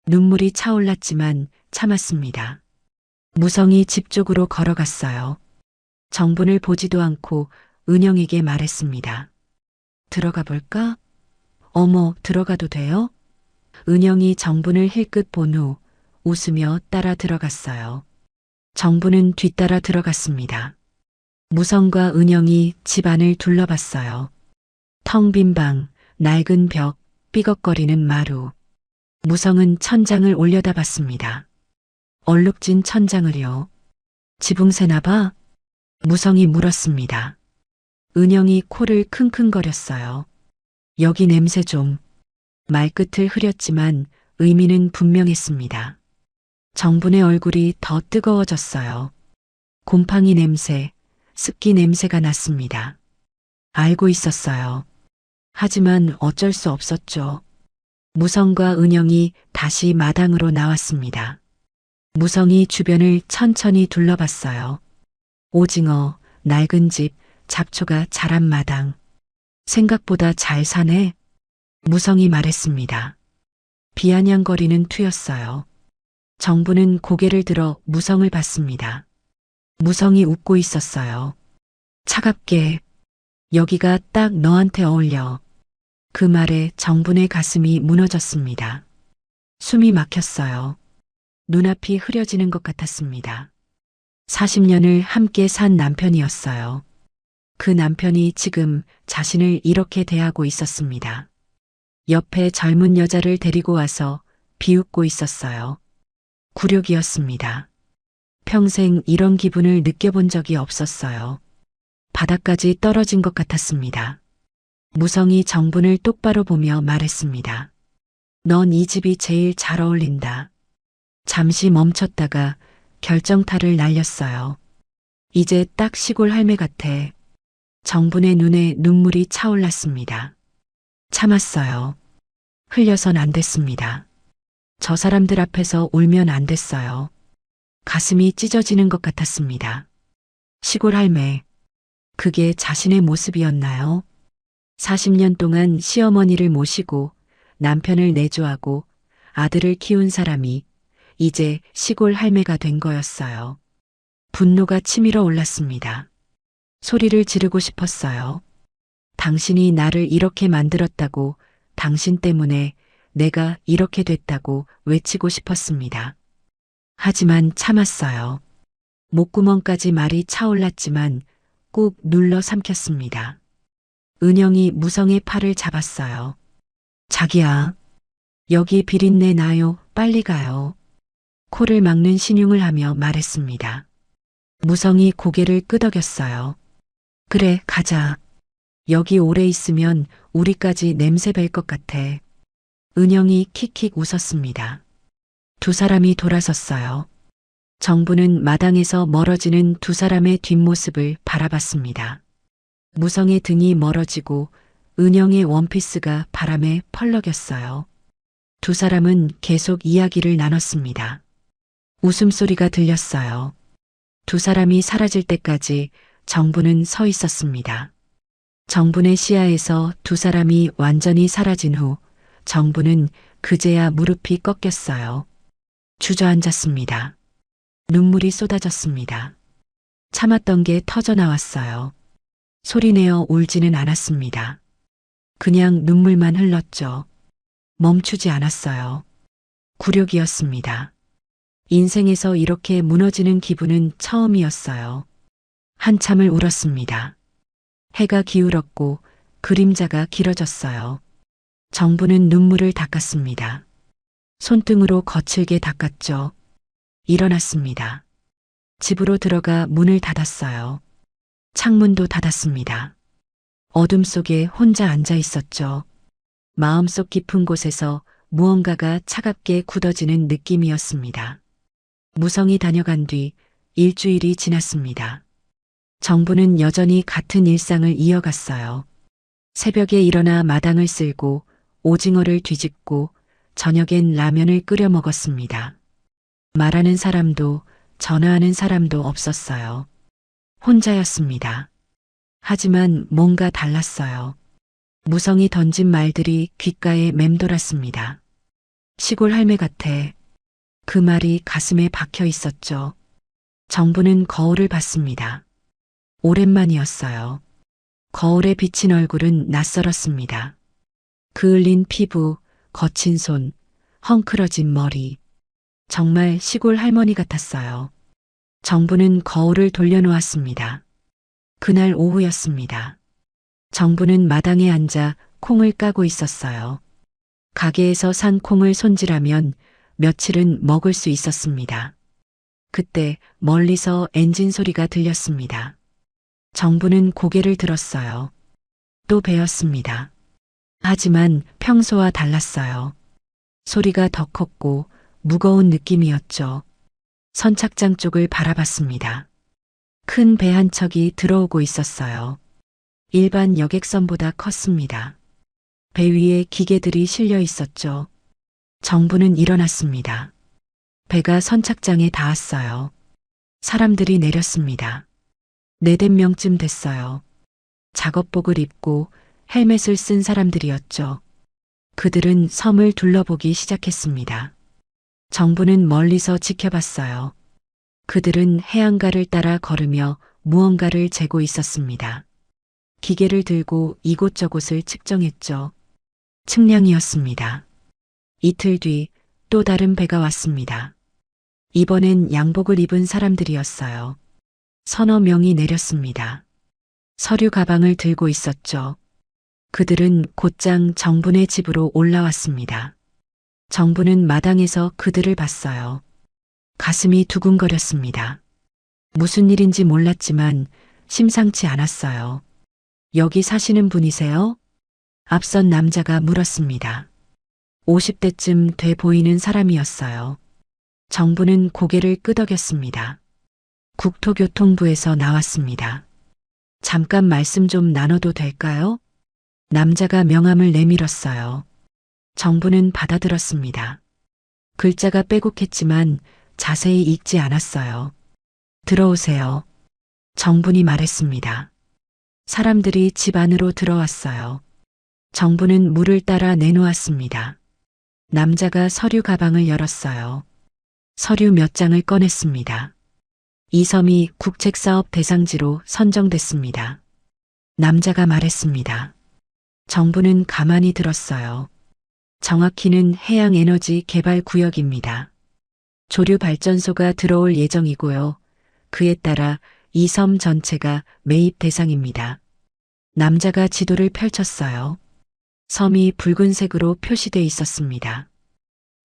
눈물이 차올랐지만 참았습니다. 무성이 집 쪽으로 걸어갔어요. 정분을 보지도 않고 은영에게 말했습니다. 들어가 볼까? 어머, 들어가도 돼요? 은영이 정분을 힐끗 본 후 웃으며 따라 들어갔어요. 정부는 뒤따라 들어갔습니다. 무성과 은영이 집 안을 둘러봤어요. 텅 빈 방, 낡은 벽, 삐걱거리는 마루. 무성은 천장을 올려다봤습니다. 얼룩진 천장을요. 지붕 새나 봐? 무성이 물었습니다. 은영이 코를 킁킁거렸어요. 여기 냄새 좀. 말끝을 흐렸지만 의미는 분명했습니다. 정분의 얼굴이 더 뜨거워졌어요. 곰팡이 냄새, 습기 냄새가 났습니다. 알고 있었어요. 하지만 어쩔 수 없었죠. 무성과 은영이 다시 마당으로 나왔습니다. 무성이 주변을 천천히 둘러봤어요. 오징어, 낡은 집, 잡초가 자란 마당. 생각보다 잘 사네. 무성이 말했습니다. 비아냥거리는 투였어요. 정부는 고개를 들어 무성을 봤습니다. 무성이 웃고 있었어요. 차갑게. 여기가 딱 너한테 어울려. 그 말에 정분의 가슴이 무너졌습니다. 숨이 막혔어요. 눈앞이 흐려지는 것 같았습니다. 40년을 함께 산 남편이었어요. 그 남편이 지금 자신을 이렇게 대하고 있었습니다. 옆에 젊은 여자를 데리고 와서 비웃고 있었어요. 굴욕이었습니다. 평생 이런 기분을 느껴본 적이 없었어요. 바닥까지 떨어진 것 같았습니다. 무성이 정분을 똑바로 보며 말했습니다. 넌 이 집이 제일 잘 어울린다. 잠시 멈췄다가 결정타를 날렸어요. 이제 딱 시골 할매 같아. 정분의 눈에 눈물이 차올랐습니다. 참았어요. 흘려선 안 됐습니다. 저 사람들 앞에서 울면 안 됐어요. 가슴이 찢어지는 것 같았습니다. 시골 할매. 그게 자신의 모습이었나요? 40년 동안 시어머니를 모시고 남편을 내조하고 아들을 키운 사람이 이제 시골 할매가 된 거였어요. 분노가 치밀어 올랐습니다. 소리를 지르고 싶었어요. 당신이 나를 이렇게 만들었다고, 당신 때문에 내가 이렇게 됐다고 외치고 싶었습니다. 하지만 참았어요. 목구멍까지 말이 차올랐지만 꾹 눌러 삼켰습니다. 은영이 무성의 팔을 잡았어요. 자기야, 여기 비린내 나요. 빨리 가요. 코를 막는 신용을 하며 말했습니다. 무성이 고개를 끄덕였어요. 그래, 가자. 여기 오래 있으면 우리까지 냄새 뵐 것 같아. 은영이 킥킥 웃었습니다. 두 사람이 돌아섰어요. 정부는 마당에서 멀어지는 두 사람의 뒷모습을 바라봤습니다. 무성의 등이 멀어지고 은영의 원피스가 바람에 펄럭였어요. 두 사람은 계속 이야기를 나눴습니다. 웃음소리가 들렸어요. 두 사람이 사라질 때까지 정부는 서 있었습니다. 정분의 시야에서 두 사람이 완전히 사라진 후 정부는 그제야 무릎이 꺾였어요. 주저앉았습니다. 눈물이 쏟아졌습니다. 참았던 게 터져 나왔어요. 소리내어 울지는 않았습니다. 그냥 눈물만 흘렀죠. 멈추지 않았어요. 굴욕이었습니다. 인생에서 이렇게 무너지는 기분은 처음이었어요. 한참을 울었습니다. 해가 기울었고 그림자가 길어졌어요. 정부는 눈물을 닦았습니다. 손등으로 거칠게 닦았죠. 일어났습니다. 집으로 들어가 문을 닫았어요. 창문도 닫았습니다. 어둠 속에 혼자 앉아 있었죠. 마음속 깊은 곳에서 무언가가 차갑게 굳어지는 느낌이었습니다. 무성이 다녀간 뒤 일주일이 지났습니다. 정부는 여전히 같은 일상을 이어갔어요. 새벽에 일어나 마당을 쓸고 오징어를 뒤집고 저녁엔 라면을 끓여 먹었습니다. 말하는 사람도 전화하는 사람도 없었어요. 혼자였습니다. 하지만 뭔가 달랐어요. 무성이 던진 말들이 귓가에 맴돌았습니다. 시골 할매 같아. 그 말이 가슴에 박혀 있었죠. 정부는 거울을 봤습니다. 오랜만이었어요. 거울에 비친 얼굴은 낯설었습니다. 그을린 피부, 거친 손, 헝클어진 머리. 정말 시골 할머니 같았어요. 정부는 거울을 돌려놓았습니다. 그날 오후였습니다. 정부는 마당에 앉아 콩을 까고 있었어요. 가게에서 산 콩을 손질하면 며칠은 먹을 수 있었습니다. 그때 멀리서 엔진 소리가 들렸습니다. 정부는 고개를 들었어요. 또 베었습니다. 하지만 평소와 달랐어요. 소리가 더 컸고 무거운 느낌이었죠. 선착장 쪽을 바라봤습니다. 큰 배 한 척이 들어오고 있었어요. 일반 여객선보다 컸습니다. 배 위에 기계들이 실려 있었죠. 정부는 일어났습니다. 배가 선착장에 닿았어요. 사람들이 내렸습니다. 4~5명쯤 됐어요. 작업복을 입고 헬멧을 쓴 사람들이었죠. 그들은 섬을 둘러보기 시작했습니다. 정부는 멀리서 지켜봤어요. 그들은 해안가를 따라 걸으며 무언가를 재고 있었습니다. 기계를 들고 이곳저곳을 측정했죠. 측량이었습니다. 이틀 뒤 또 다른 배가 왔습니다. 이번엔 양복을 입은 사람들이었어요. 서너 명이 내렸습니다. 서류 가방을 들고 있었죠. 그들은 곧장 정분의 집으로 올라왔습니다. 정부는 마당에서 그들을 봤어요. 가슴이 두근거렸습니다. 무슨 일인지 몰랐지만 심상치 않았어요. 여기 사시는 분이세요? 앞선 남자가 물었습니다. 50대쯤 돼 보이는 사람이었어요. 정부는 고개를 끄덕였습니다. 국토교통부에서 나왔습니다. 잠깐 말씀 좀 나눠도 될까요? 남자가 명함을 내밀었어요. 정부는 받아들었습니다. 글자가 빼곡했지만 자세히 읽지 않았어요. 들어오세요. 정분이 말했습니다. 사람들이 집 안으로 들어왔어요. 정부는 물을 따라 내놓았습니다. 남자가 서류 가방을 열었어요. 서류 몇 장을 꺼냈습니다. 이 섬이 국책사업 대상지로 선정됐습니다. 남자가 말했습니다. 정부는 가만히 들었어요. 정확히는 해양에너지 개발 구역입니다. 조류 발전소가 들어올 예정이고요. 그에 따라 이 섬 전체가 매입 대상입니다. 남자가 지도를 펼쳤어요. 섬이 붉은색으로 표시돼 있었습니다.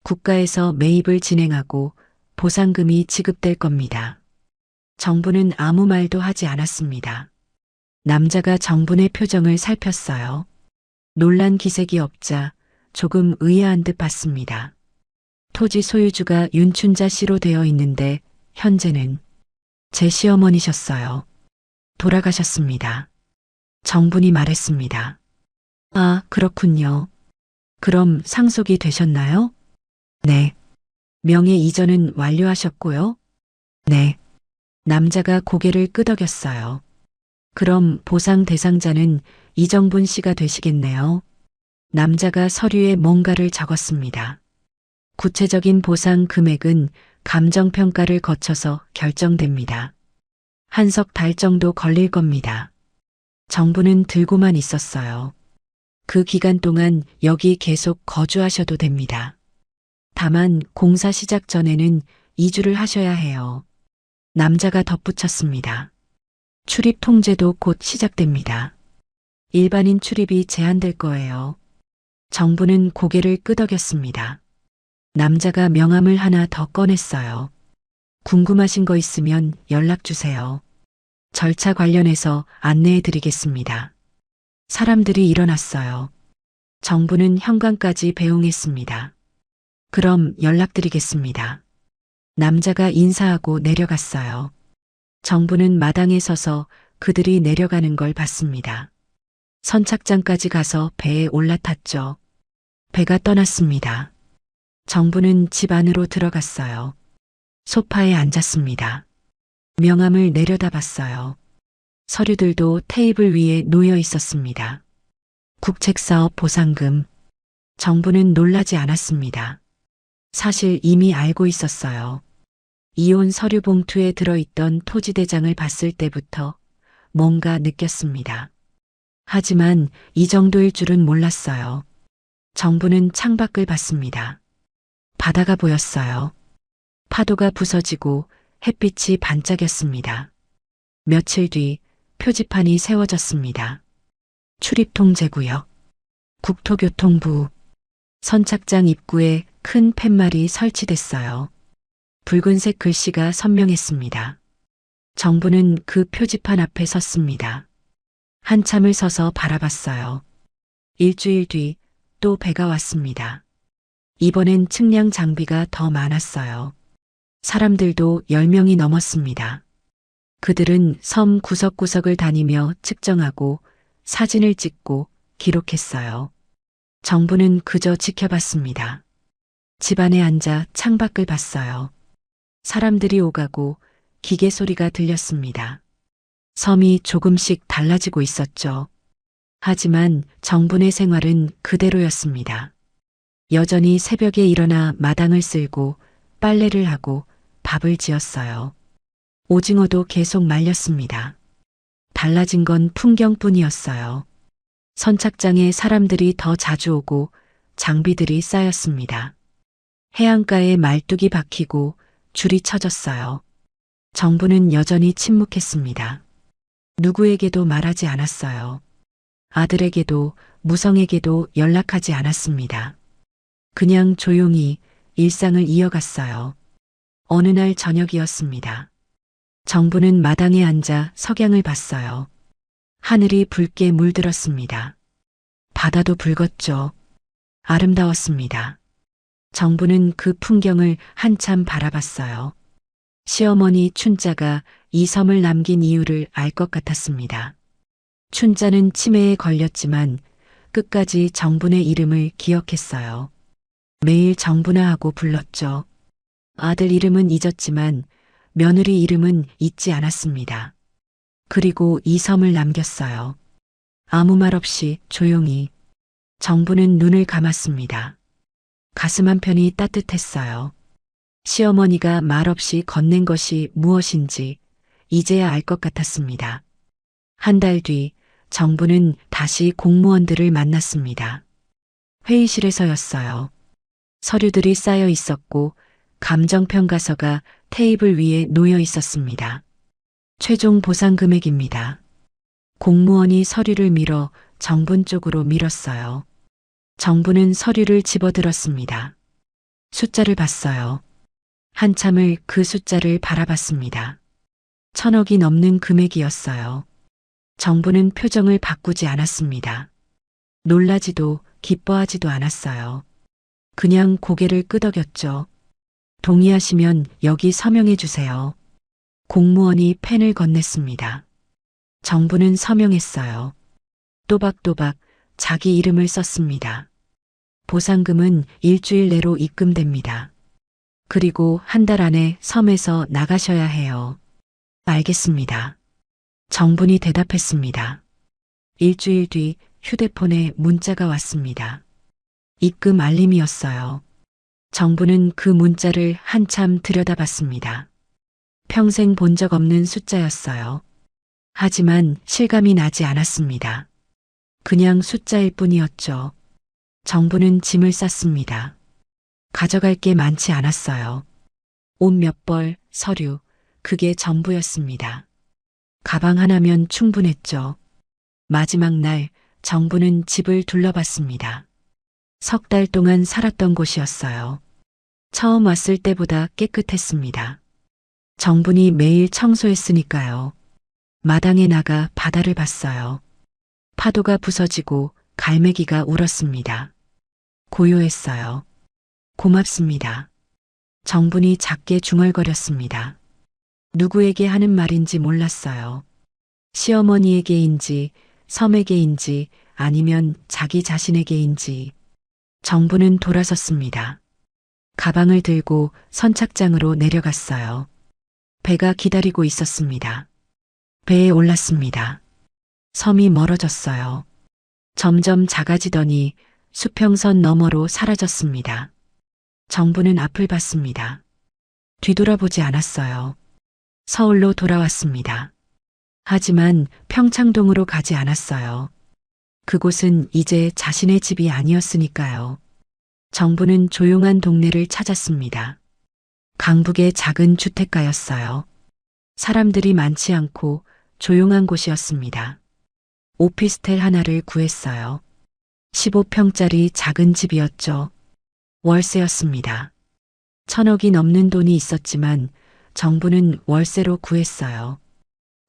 국가에서 매입을 진행하고 보상금이 지급될 겁니다. 정부는 아무 말도 하지 않았습니다. 남자가 정분의 표정을 살폈어요. 놀란 기색이 없자 조금 의아한 듯 봤습니다. 토지 소유주가 윤춘자 씨로 되어 있는데 현재는 제 시어머니셨어요. 돌아가셨습니다. 정분이 말했습니다. 아, 그렇군요. 그럼 상속이 되셨나요? 네. 명예 이전은 완료하셨고요? 네. 남자가 고개를 끄덕였어요. 그럼 보상 대상자는 이정분 씨가 되시겠네요. 남자가 서류에 뭔가를 적었습니다. 구체적인 보상 금액은 감정평가를 거쳐서 결정됩니다. 한 석 달 정도 걸릴 겁니다. 정부는 들고만 있었어요. 그 기간 동안 여기 계속 거주하셔도 됩니다. 다만 공사 시작 전에는 이주를 하셔야 해요. 남자가 덧붙였습니다. 출입 통제도 곧 시작됩니다. 일반인 출입이 제한될 거예요. 정부는 고개를 끄덕였습니다. 남자가 명함을 하나 더 꺼냈어요. 궁금하신 거 있으면 연락 주세요. 절차 관련해서 안내해 드리겠습니다. 사람들이 일어났어요. 정부는 현관까지 배웅했습니다. 그럼 연락드리겠습니다. 남자가 인사하고 내려갔어요. 정부는 마당에 서서 그들이 내려가는 걸 봤습니다. 선착장까지 가서 배에 올라탔죠. 배가 떠났습니다. 정부는 집 안으로 들어갔어요. 소파에 앉았습니다. 명함을 내려다봤어요. 서류들도 테이블 위에 놓여 있었습니다. 국책사업 보상금. 정부는 놀라지 않았습니다. 사실 이미 알고 있었어요. 이혼 서류 봉투에 들어있던 토지대장을 봤을 때부터 뭔가 느꼈습니다. 하지만 이 정도일 줄은 몰랐어요. 정부는 창밖을 봤습니다. 바다가 보였어요. 파도가 부서지고 햇빛이 반짝였습니다. 며칠 뒤 표지판이 세워졌습니다. 출입통제구역, 국토교통부, 선착장 입구에 큰 팻말이 설치됐어요. 붉은색 글씨가 선명했습니다. 정부는 그 표지판 앞에 섰습니다. 한참을 서서 바라봤어요. 일주일 뒤 또 배가 왔습니다. 이번엔 측량 장비가 더 많았어요. 사람들도 10명이 넘었습니다. 그들은 섬 구석구석을 다니며 측정하고 사진을 찍고 기록했어요. 정부는 그저 지켜봤습니다. 집안에 앉아 창밖을 봤어요. 사람들이 오가고 기계 소리가 들렸습니다. 섬이 조금씩 달라지고 있었죠. 하지만 정분의 생활은 그대로였습니다. 여전히 새벽에 일어나 마당을 쓸고 빨래를 하고 밥을 지었어요. 오징어도 계속 말렸습니다. 달라진 건 풍경뿐이었어요. 선착장에 사람들이 더 자주 오고 장비들이 쌓였습니다. 해안가에 말뚝이 박히고 줄이 쳐졌어요. 정부는 여전히 침묵했습니다. 누구에게도 말하지 않았어요. 아들에게도 무성에게도 연락하지 않았습니다. 그냥 조용히 일상을 이어갔어요. 어느 날 저녁이었습니다. 정부는 마당에 앉아 석양을 봤어요. 하늘이 붉게 물들었습니다. 바다도 붉었죠. 아름다웠습니다. 정부는 그 풍경을 한참 바라봤어요. 시어머니 춘자가 이 섬을 남긴 이유를 알 것 같았습니다. 춘자는 치매에 걸렸지만 끝까지 정분의 이름을 기억했어요. 매일 정분아 하고 불렀죠. 아들 이름은 잊었지만 며느리 이름은 잊지 않았습니다. 그리고 이 섬을 남겼어요. 아무 말 없이 조용히. 정부는 눈을 감았습니다. 가슴 한편이 따뜻했어요. 시어머니가 말없이 건넨 것이 무엇인지 이제야 알 것 같았습니다. 한 달 뒤 정부는 다시 공무원들을 만났습니다. 회의실에서였어요. 서류들이 쌓여 있었고 감정평가서가 테이블 위에 놓여 있었습니다. 최종 보상 금액입니다. 공무원이 서류를 밀어 정분 쪽으로 밀었어요. 정부는 서류를 집어들었습니다. 숫자를 봤어요. 한참을 그 숫자를 바라봤습니다. 1,000억이 넘는 금액이었어요. 정부는 표정을 바꾸지 않았습니다. 놀라지도 기뻐하지도 않았어요. 그냥 고개를 끄덕였죠. 동의하시면 여기 서명해 주세요. 공무원이 펜을 건넸습니다. 정부는 서명했어요. 또박또박 자기 이름을 썼습니다. 보상금은 일주일 내로 입금됩니다. 그리고 한 달 안에 섬에서 나가셔야 해요. 알겠습니다. 정분이 대답했습니다. 일주일 뒤 휴대폰에 문자가 왔습니다. 입금 알림이었어요. 정부는 그 문자를 한참 들여다봤습니다. 평생 본 적 없는 숫자였어요. 하지만 실감이 나지 않았습니다. 그냥 숫자일 뿐이었죠. 정부는 짐을 쌌습니다. 가져갈 게 많지 않았어요. 옷 몇 벌, 서류, 그게 전부였습니다. 가방 하나면 충분했죠. 마지막 날 정부는 집을 둘러봤습니다. 3달 동안 살았던 곳이었어요. 처음 왔을 때보다 깨끗했습니다. 정분이 매일 청소했으니까요. 마당에 나가 바다를 봤어요. 파도가 부서지고 갈매기가 울었습니다. 고요했어요. 고맙습니다. 정분이 작게 중얼거렸습니다. 누구에게 하는 말인지 몰랐어요. 시어머니에게인지 섬에게인지 아니면 자기 자신에게인지. 정부는 돌아섰습니다. 가방을 들고 선착장으로 내려갔어요. 배가 기다리고 있었습니다. 배에 올랐습니다. 섬이 멀어졌어요. 점점 작아지더니 수평선 너머로 사라졌습니다. 정부는 앞을 봤습니다. 뒤돌아보지 않았어요. 서울로 돌아왔습니다. 하지만 평창동으로 가지 않았어요. 그곳은 이제 자신의 집이 아니었으니까요. 정부는 조용한 동네를 찾았습니다. 강북의 작은 주택가였어요. 사람들이 많지 않고 조용한 곳이었습니다. 오피스텔 하나를 구했어요. 15평짜리 작은 집이었죠. 월세였습니다. 1,000억이 넘는 돈이 있었지만 정부는 월세로 구했어요.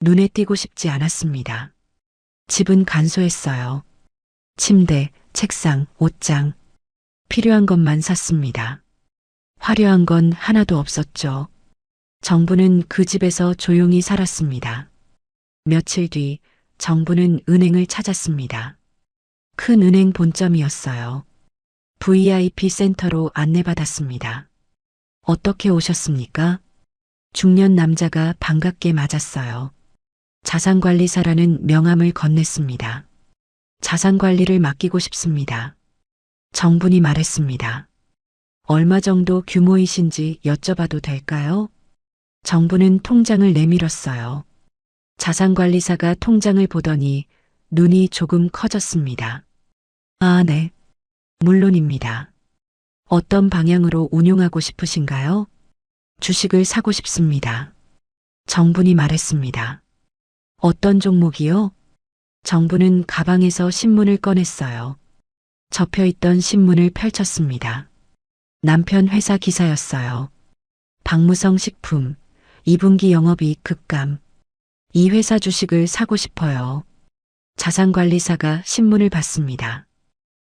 눈에 띄고 싶지 않았습니다. 집은 간소했어요. 침대, 책상, 옷장. 필요한 것만 샀습니다. 화려한 건 하나도 없었죠. 정부는 그 집에서 조용히 살았습니다. 며칠 뒤 정부는 은행을 찾았습니다. 큰 은행 본점이었어요. VIP 센터로 안내받았습니다. 어떻게 오셨습니까? 중년 남자가 반갑게 맞았어요. 자산관리사라는 명함을 건넸습니다. 자산관리를 맡기고 싶습니다. 정분이 말했습니다. 얼마 정도 규모이신지 여쭤봐도 될까요? 정부는 통장을 내밀었어요. 자산관리사가 통장을 보더니 눈이 조금 커졌습니다. 아, 네. 물론입니다. 어떤 방향으로 운용하고 싶으신가요? 주식을 사고 싶습니다. 정분이 말했습니다. 어떤 종목이요? 정부는 가방에서 신문을 꺼냈어요. 접혀있던 신문을 펼쳤습니다. 남편 회사 기사였어요. 박무성 식품, 2분기 영업이익 급감. 이 회사 주식을 사고 싶어요. 자산관리사가 신문을 봤습니다.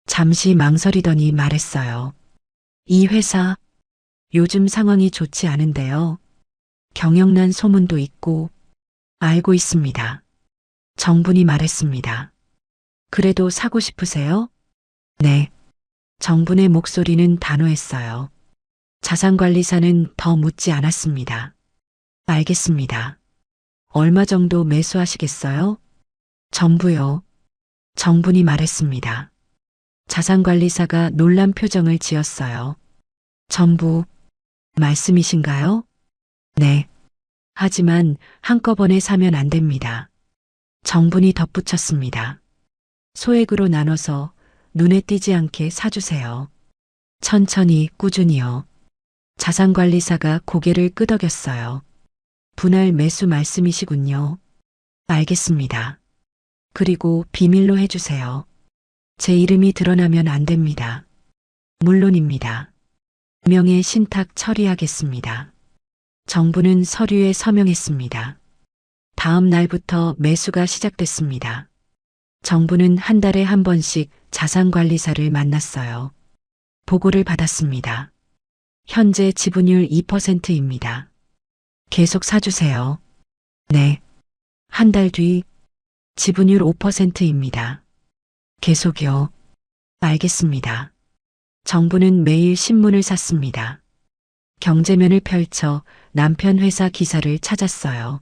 잠시 망설이더니 말했어요. 이 회사, 요즘 상황이 좋지 않은데요. 경영난 소문도 있고, 알고 있습니다. 정분이 말했습니다. 그래도 사고 싶으세요? 네. 정분의 목소리는 단호했어요. 자산관리사는 더 묻지 않았습니다. 알겠습니다. 얼마 정도 매수하시겠어요? 전부요. 정분이 말했습니다. 자산관리사가 놀란 표정을 지었어요. 전부 말씀이신가요? 네. 하지만 한꺼번에 사면 안 됩니다. 정분이 덧붙였습니다. 소액으로 나눠서 눈에 띄지 않게 사주세요. 천천히 꾸준히요. 자산관리사가 고개를 끄덕였어요. 분할 매수 말씀이시군요. 알겠습니다. 그리고 비밀로 해주세요. 제 이름이 드러나면 안 됩니다. 물론입니다. 명의 신탁 처리하겠습니다. 정부는 서류에 서명했습니다. 다음 날부터 매수가 시작됐습니다. 정부는 한 달에 한 번씩 자산관리사를 만났어요. 보고를 받았습니다. 현재 지분율 2%입니다. 계속 사주세요. 네. 한 달 뒤 지분율 5%입니다. 계속요. 알겠습니다. 정부는 매일 신문을 샀습니다. 경제면을 펼쳐 남편 회사 기사를 찾았어요.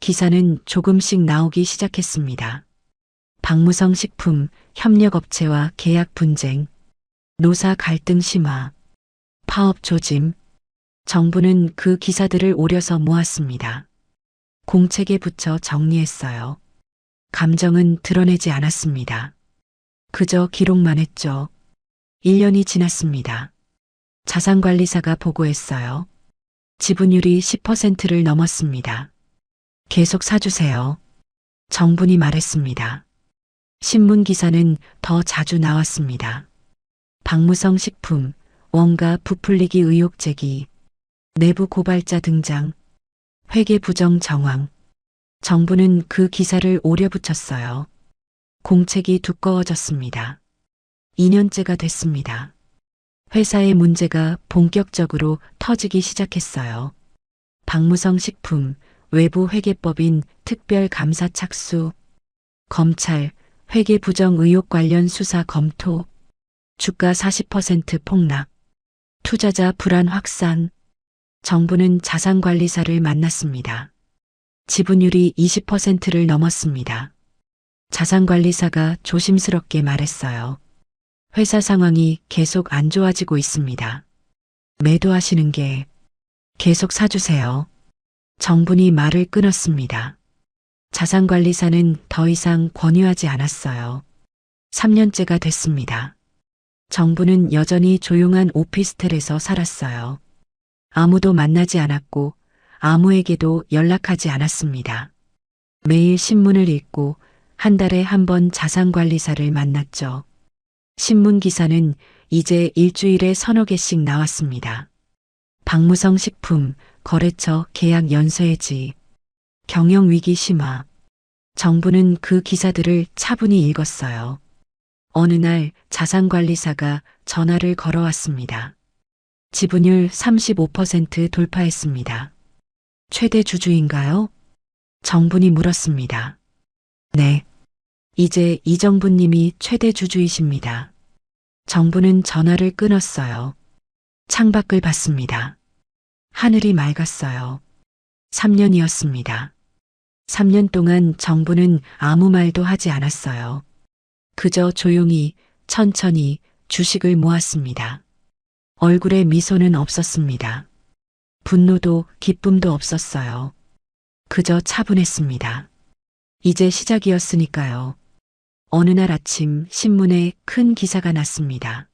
기사는 조금씩 나오기 시작했습니다. 박무성 식품 협력업체와 계약 분쟁, 노사 갈등 심화, 파업 조짐. 정부는 그 기사들을 오려서 모았습니다. 공책에 붙여 정리했어요. 감정은 드러내지 않았습니다. 그저 기록만 했죠. 1년이 지났습니다. 자산관리사가 보고했어요. 지분율이 10%를 넘었습니다. 계속 사주세요. 정분이 말했습니다. 신문 기사는 더 자주 나왔습니다. 박무성 식품, 원가 부풀리기 의혹 제기, 내부 고발자 등장, 회계 부정 정황. 정부는 그 기사를 오려 붙였어요. 공책이 두꺼워졌습니다. 2년째가 됐습니다. 회사의 문제가 본격적으로 터지기 시작했어요. 박무성 식품, 외부 회계법인 특별감사 착수, 검찰, 회계 부정 의혹 관련 수사 검토, 주가 40% 폭락, 투자자 불안 확산. 정부는 자산관리사를 만났습니다. 지분율이 20%를 넘었습니다. 자산관리사가 조심스럽게 말했어요. 회사 상황이 계속 안 좋아지고 있습니다. 매도하시는 게 계속 사주세요. 정분이 말을 끊었습니다. 자산관리사는 더 이상 권유하지 않았어요. 3년째가 됐습니다. 정부는 여전히 조용한 오피스텔에서 살았어요. 아무도 만나지 않았고 아무에게도 연락하지 않았습니다. 매일 신문을 읽고 한 달에 한 번 자산관리사를 만났죠. 신문 기사는 이제 일주일에 서너 개씩 나왔습니다. 박무성 식품, 거래처 계약 연쇄 해지, 경영위기 심화. 정부는 그 기사들을 차분히 읽었어요. 어느 날 자산관리사가 전화를 걸어왔습니다. 지분율 35% 돌파했습니다. 최대 주주인가요? 정분이 물었습니다. 네. 이제 이정부님이 최대 주주이십니다. 정부는 전화를 끊었어요. 창밖을 봤습니다. 하늘이 맑았어요. 3년이었습니다. 3년 동안 정부는 아무 말도 하지 않았어요. 그저 조용히 천천히 주식을 모았습니다. 얼굴에 미소는 없었습니다. 분노도 기쁨도 없었어요. 그저 차분했습니다. 이제 시작이었으니까요. 어느 날 아침 신문에 큰 기사가 났습니다.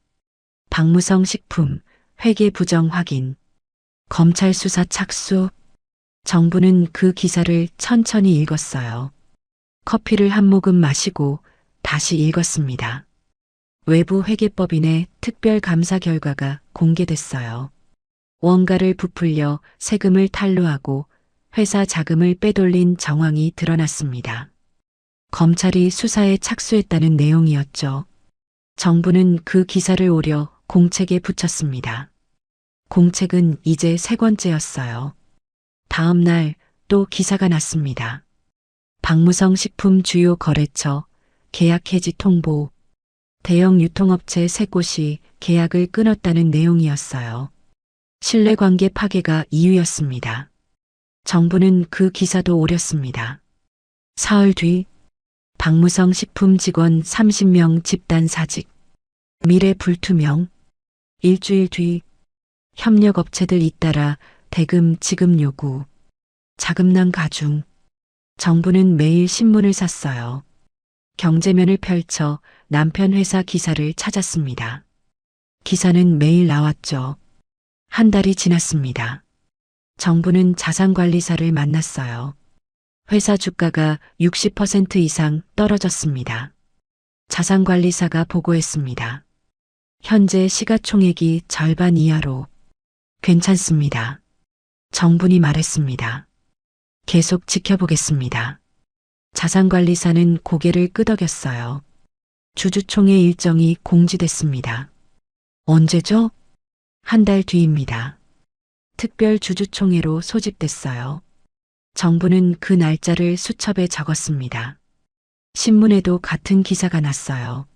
박무성 식품, 회계 부정 확인, 검찰 수사 착수. 정부는 그 기사를 천천히 읽었어요. 커피를 한 모금 마시고 다시 읽었습니다. 외부 회계법인의 특별감사 결과가 공개됐어요. 원가를 부풀려 세금을 탈루하고 회사 자금을 빼돌린 정황이 드러났습니다. 검찰이 수사에 착수했다는 내용이었죠. 정부는 그 기사를 오려 공책에 붙였습니다. 공책은 이제 세 번째였어요. 다음 날 또 기사가 났습니다. 박무성 식품 주요 거래처 계약 해지 통보, 대형 유통업체 세 곳이 계약을 끊었다는 내용이었어요. 신뢰관계 파괴가 이유였습니다. 정부는 그 기사도 오렸습니다. 사흘 뒤 박무성 식품 직원 30명 집단 사직, 미래 불투명. 일주일 뒤 협력업체들 잇따라 대금 지급 요구, 자금난 가중. 정부는 매일 신문을 샀어요. 경제면을 펼쳐 남편 회사 기사를 찾았습니다. 기사는 매일 나왔죠. 한 달이 지났습니다. 정부는 자산관리사를 만났어요. 회사 주가가 60% 이상 떨어졌습니다. 자산관리사가 보고했습니다. 현재 시가총액이 절반 이하로 괜찮습니다. 정분이 말했습니다. 계속 지켜보겠습니다. 자산관리사는 고개를 끄덕였어요. 주주총회 일정이 공지됐습니다. 언제죠? 한 달 뒤입니다. 특별 주주총회로 소집됐어요. 정부는 그 날짜를 수첩에 적었습니다. 신문에도 같은 기사가 났어요.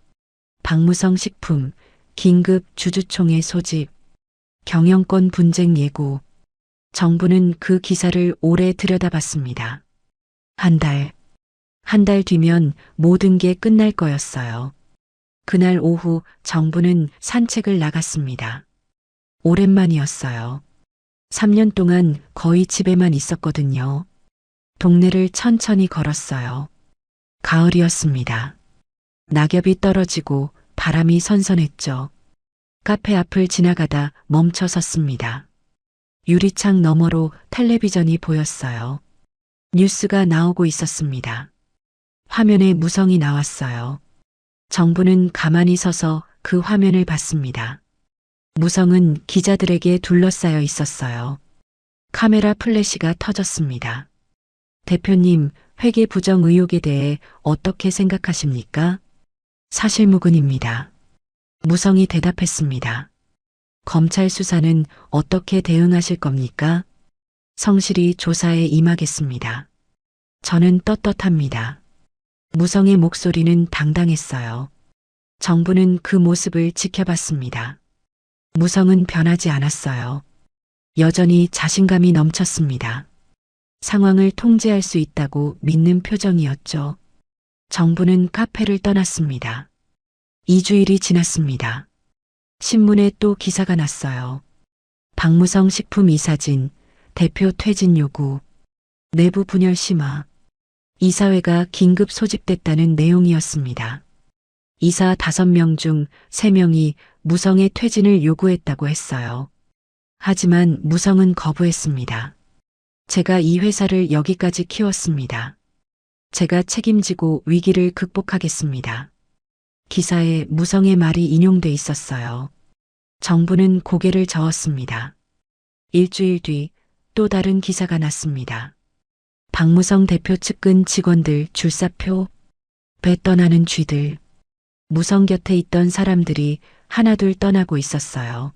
박무성 식품, 긴급 주주총회 소집, 경영권 분쟁 예고. 정부는 그 기사를 오래 들여다봤습니다. 한 달 뒤면 모든 게 끝날 거였어요. 그날 오후 정부는 산책을 나갔습니다. 오랜만이었어요. 3년 동안 거의 집에만 있었거든요. 동네를 천천히 걸었어요. 가을이었습니다. 낙엽이 떨어지고 바람이 선선했죠. 카페 앞을 지나가다 멈춰 섰습니다. 유리창 너머로 텔레비전이 보였어요. 뉴스가 나오고 있었습니다. 화면에 무성이 나왔어요. 정부는 가만히 서서 그 화면을 봤습니다. 무성은 기자들에게 둘러싸여 있었어요. 카메라 플래시가 터졌습니다. 대표님, 회계 부정 의혹에 대해 어떻게 생각하십니까? 사실무근입니다. 무성이 대답했습니다. 검찰 수사는 어떻게 대응하실 겁니까? 성실히 조사에 임하겠습니다. 저는 떳떳합니다. 무성의 목소리는 당당했어요. 정부는 그 모습을 지켜봤습니다. 무성은 변하지 않았어요. 여전히 자신감이 넘쳤습니다. 상황을 통제할 수 있다고 믿는 표정이었죠. 정부는 카페를 떠났습니다. 2주일이 지났습니다. 신문에 또 기사가 났어요. 박무성 식품 이사진, 대표 퇴진 요구, 내부 분열 심화, 이사회가 긴급 소집됐다는 내용이었습니다. 이사 5명 중 3명이 무성의 퇴진을 요구했다고 했어요. 하지만 무성은 거부했습니다. 제가 이 회사를 여기까지 키웠습니다. 제가 책임지고 위기를 극복하겠습니다. 기사에 무성의 말이 인용돼 있었어요. 정부는 고개를 저었습니다. 일주일 뒤 또 다른 기사가 났습니다. 박무성 대표 측근 직원들 줄사표, 배 떠나는 쥐들. 무성 곁에 있던 사람들이 하나둘 떠나고 있었어요.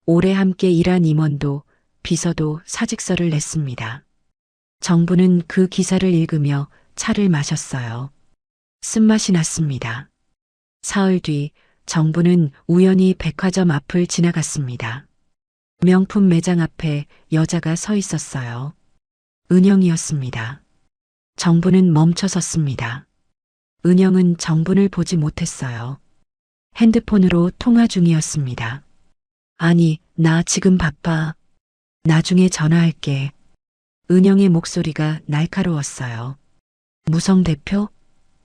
오래 함께 일한 임원도 비서도 사직서를 냈습니다. 정부는 그 기사를 읽으며 차를 마셨어요. 쓴맛이 났습니다. 사흘 뒤 정부는 우연히 백화점 앞을 지나갔습니다. 명품 매장 앞에 여자가 서 있었어요. 은영이었습니다. 정부는 멈춰 섰습니다. 은영은 정분을 보지 못했어요. 핸드폰으로 통화 중이었습니다. 아니, 나 지금 바빠. 나중에 전화할게. 은영의 목소리가 날카로웠어요. 무성 대표?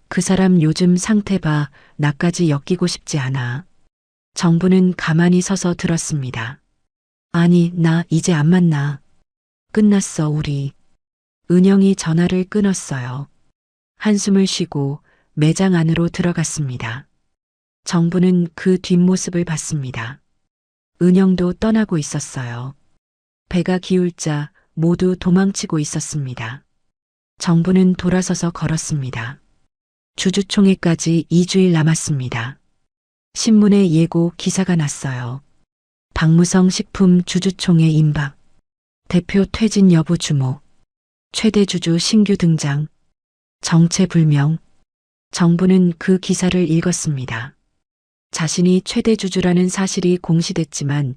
그 사람 요즘 상태 봐. 나까지 엮이고 싶지 않아. 정부는 가만히 서서 들었습니다. 아니, 나 이제 안 만나. 끝났어, 우리. 은영이 전화를 끊었어요. 한숨을 쉬고 매장 안으로 들어갔습니다. 정부는 그 뒷모습을 봤습니다. 은영도 떠나고 있었어요. 배가 기울자 모두 도망치고 있었습니다. 정부는 돌아서서 걸었습니다. 주주총회까지 2주일 남았습니다. 신문에 예고 기사가 났어요. 박무성 식품 주주총회 임박. 대표 퇴진 여부 주목. 최대 주주 신규 등장. 정체 불명. 정부는 그 기사를 읽었습니다. 자신이 최대 주주라는 사실이 공시됐지만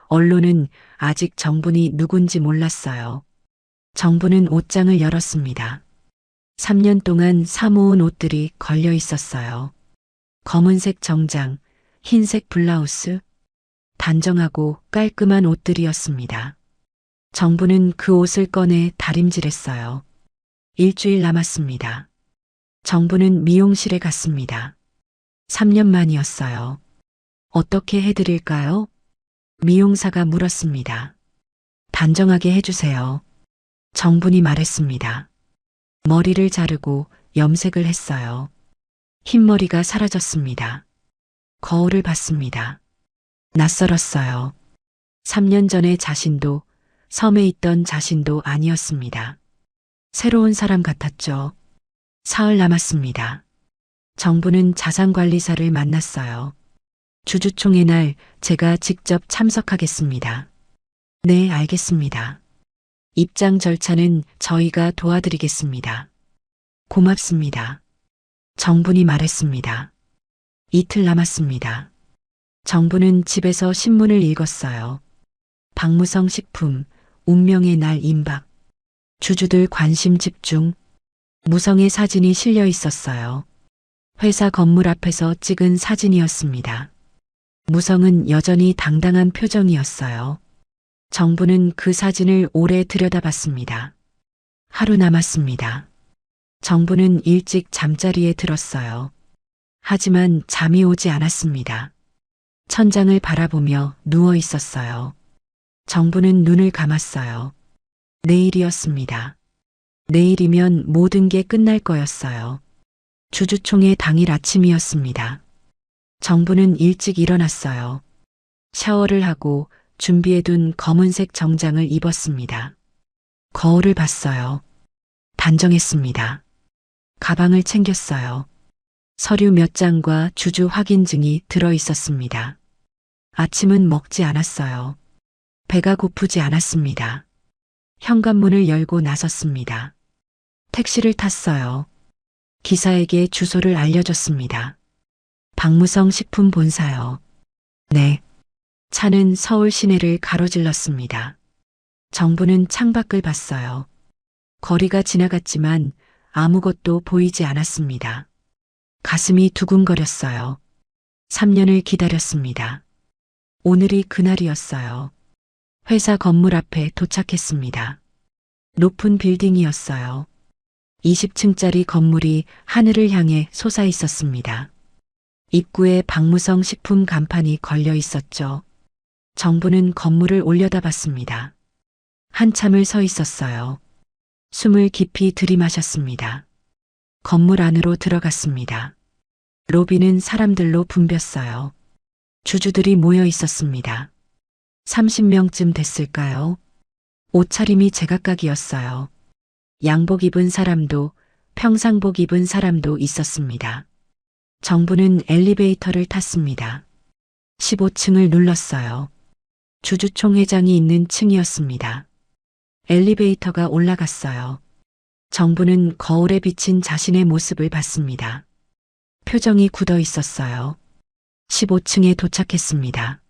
언론은 아직 정분이 누군지 몰랐어요. 정부는 옷장을 열었습니다. 3년 동안 사모은 옷들이 걸려 있었어요. 검은색 정장, 흰색 블라우스, 단정하고 깔끔한 옷들이었습니다. 정부는 그 옷을 꺼내 다림질했어요. 일주일 남았습니다. 정부는 미용실에 갔습니다. 3년 만이었어요. 어떻게 해드릴까요? 미용사가 물었습니다. 단정하게 해주세요. 정분이 말했습니다. 머리를 자르고 염색을 했어요. 흰머리가 사라졌습니다. 거울을 봤습니다. 낯설었어요. 3년 전의 자신도, 섬에 있던 자신도 아니었습니다. 새로운 사람 같았죠. 사흘 남았습니다. 정부는 자산관리사를 만났어요. 주주총회 날 제가 직접 참석하겠습니다. 네, 알겠습니다. 입장 절차는 저희가 도와드리겠습니다. 고맙습니다. 정분이 말했습니다. 이틀 남았습니다. 정부는 집에서 신문을 읽었어요. 박무성 식품, 운명의 날 임박. 주주들 관심 집중. 무성의 사진이 실려 있었어요. 회사 건물 앞에서 찍은 사진이었습니다. 무성은 여전히 당당한 표정이었어요. 정부는 그 사진을 오래 들여다봤습니다. 하루 남았습니다. 정부는 일찍 잠자리에 들었어요. 하지만 잠이 오지 않았습니다. 천장을 바라보며 누워 있었어요. 정부는 눈을 감았어요. 내일이었습니다. 내일이면 모든 게 끝날 거였어요. 주주총회 당일 아침이었습니다. 정부는 일찍 일어났어요. 샤워를 하고 준비해둔 검은색 정장을 입었습니다. 거울을 봤어요. 단정했습니다. 가방을 챙겼어요. 서류 몇 장과 주주 확인증이 들어 있었습니다. 아침은 먹지 않았어요. 배가 고프지 않았습니다. 현관문을 열고 나섰습니다. 택시를 탔어요. 기사에게 주소를 알려줬습니다. 박무성 식품 본사요. 네. 차는 서울 시내를 가로질렀습니다. 정부는 창밖을 봤어요. 거리가 지나갔지만 아무것도 보이지 않았습니다. 가슴이 두근거렸어요. 3년을 기다렸습니다. 오늘이 그날이었어요. 회사 건물 앞에 도착했습니다. 높은 빌딩이었어요. 20층짜리 건물이 하늘을 향해 솟아 있었습니다. 입구에 박무성 식품 간판이 걸려 있었죠. 정부는 건물을 올려다봤습니다. 한참을 서 있었어요. 숨을 깊이 들이마셨습니다. 건물 안으로 들어갔습니다. 로비는 사람들로 붐볐어요. 주주들이 모여 있었습니다. 30명쯤 됐을까요? 옷차림이 제각각이었어요. 양복 입은 사람도 평상복 입은 사람도 있었습니다. 정부는 엘리베이터를 탔습니다. 15층을 눌렀어요. 주주총회장이 있는 층이었습니다. 엘리베이터가 올라갔어요. 정부는 거울에 비친 자신의 모습을 봤습니다. 표정이 굳어 있었어요. 15층에 도착했습니다.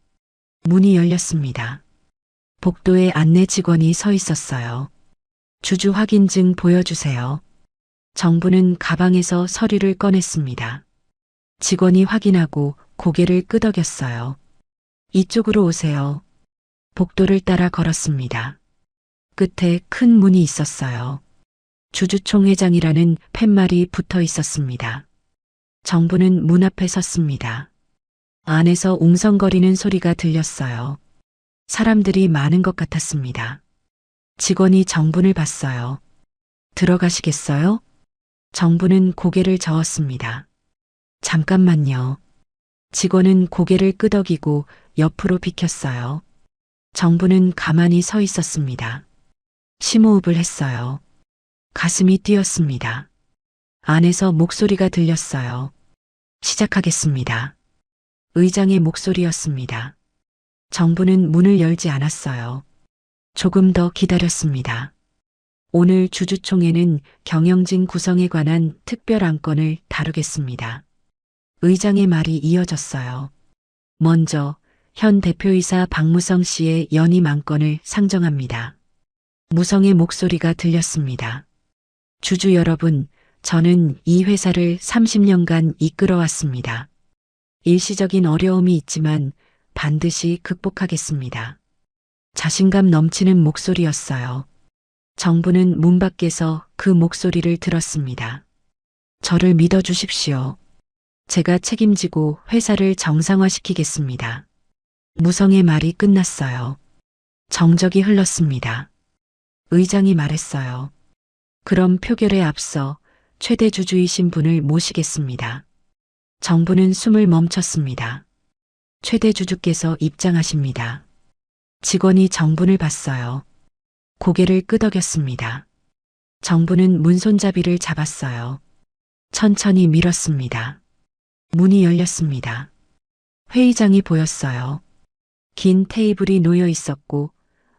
문이 열렸습니다. 복도에 안내 직원이 서 있었어요. 주주 확인증 보여주세요. 정부는 가방에서 서류를 꺼냈습니다. 직원이 확인하고 고개를 끄덕였어요. 이쪽으로 오세요. 복도를 따라 걸었습니다. 끝에 큰 문이 있었어요. 주주총회장이라는 팻말이 붙어 있었습니다. 정부는 문 앞에 섰습니다. 안에서 웅성거리는 소리가 들렸어요. 사람들이 많은 것 같았습니다. 직원이 정분을 봤어요. 들어가시겠어요? 정부는 고개를 저었습니다. 잠깐만요. 직원은 고개를 끄덕이고 옆으로 비켰어요. 정부는 가만히 서 있었습니다. 심호흡을 했어요. 가슴이 뛰었습니다. 안에서 목소리가 들렸어요. 시작하겠습니다. 의장의 목소리였습니다. 정부는 문을 열지 않았어요. 조금 더 기다렸습니다. 오늘 주주총회는 경영진 구성에 관한 특별 안건을 다루겠습니다. 의장의 말이 이어졌어요. 먼저 현 대표이사 박무성 씨의 연임 안건을 상정합니다. 무성의 목소리가 들렸습니다. 주주 여러분, 저는 이 회사를 30년간 이끌어왔습니다. 일시적인 어려움이 있지만 반드시 극복하겠습니다. 자신감 넘치는 목소리였어요. 정부는 문 밖에서 그 목소리를 들었습니다. 저를 믿어주십시오. 제가 책임지고 회사를 정상화시키겠습니다. 무성의 말이 끝났어요. 정적이 흘렀습니다. 의장이 말했어요. 그럼 표결에 앞서 최대 주주이신 분을 모시겠습니다. 정부는 숨을 멈췄습니다. 최대 주주께서 입장하십니다. 직원이 정분을 봤어요. 고개를 끄덕였습니다. 정부는 문손잡이를 잡았어요. 천천히 밀었습니다. 문이 열렸습니다. 회의장이 보였어요. 긴 테이블이 놓여 있었고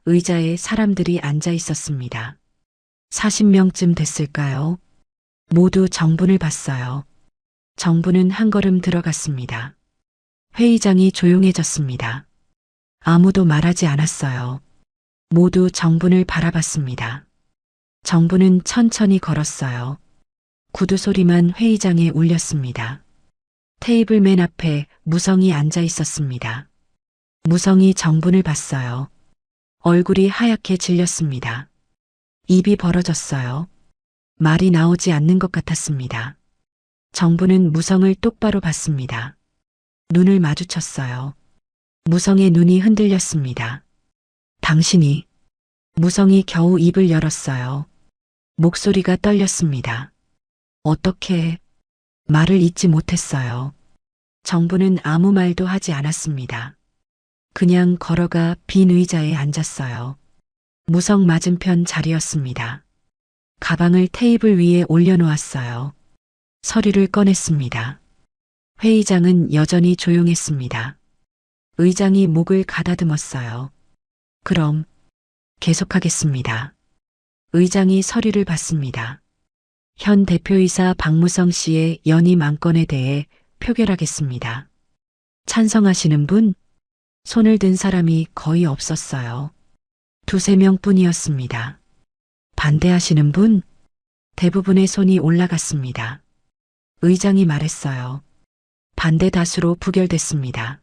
의자에 사람들이 앉아 있었습니다. 40명쯤 됐을까요? 모두 정분을 봤어요. 정부는 한 걸음 들어갔습니다. 회의장이 조용해졌습니다. 아무도 말하지 않았어요. 모두 정분을 바라봤습니다. 정부는 천천히 걸었어요. 구두 소리만 회의장에 울렸습니다. 테이블 맨 앞에 무성이 앉아 있었습니다. 무성이 정분을 봤어요. 얼굴이 하얗게 질렸습니다. 입이 벌어졌어요. 말이 나오지 않는 것 같았습니다. 정부는 무성을 똑바로 봤습니다. 눈을 마주쳤어요. 무성의 눈이 흔들렸습니다. 당신이. 무성이 겨우 입을 열었어요. 목소리가 떨렸습니다. 어떻게. 말을 잇지 못했어요. 정부는 아무 말도 하지 않았습니다. 그냥 걸어가 빈 의자에 앉았어요. 무성 맞은편 자리였습니다. 가방을 테이블 위에 올려놓았어요. 서류를 꺼냈습니다. 회의장은 여전히 조용했습니다. 의장이 목을 가다듬었어요. 그럼 계속하겠습니다. 의장이 서류를 받습니다. 현 대표이사 박무성 씨의 연임 안건에 대해 표결하겠습니다. 찬성하시는 분? 손을 든 사람이 거의 없었어요. 두세 명뿐이었습니다. 반대하시는 분? 대부분의 손이 올라갔습니다. 의장이 말했어요. 반대 다수로 부결됐습니다.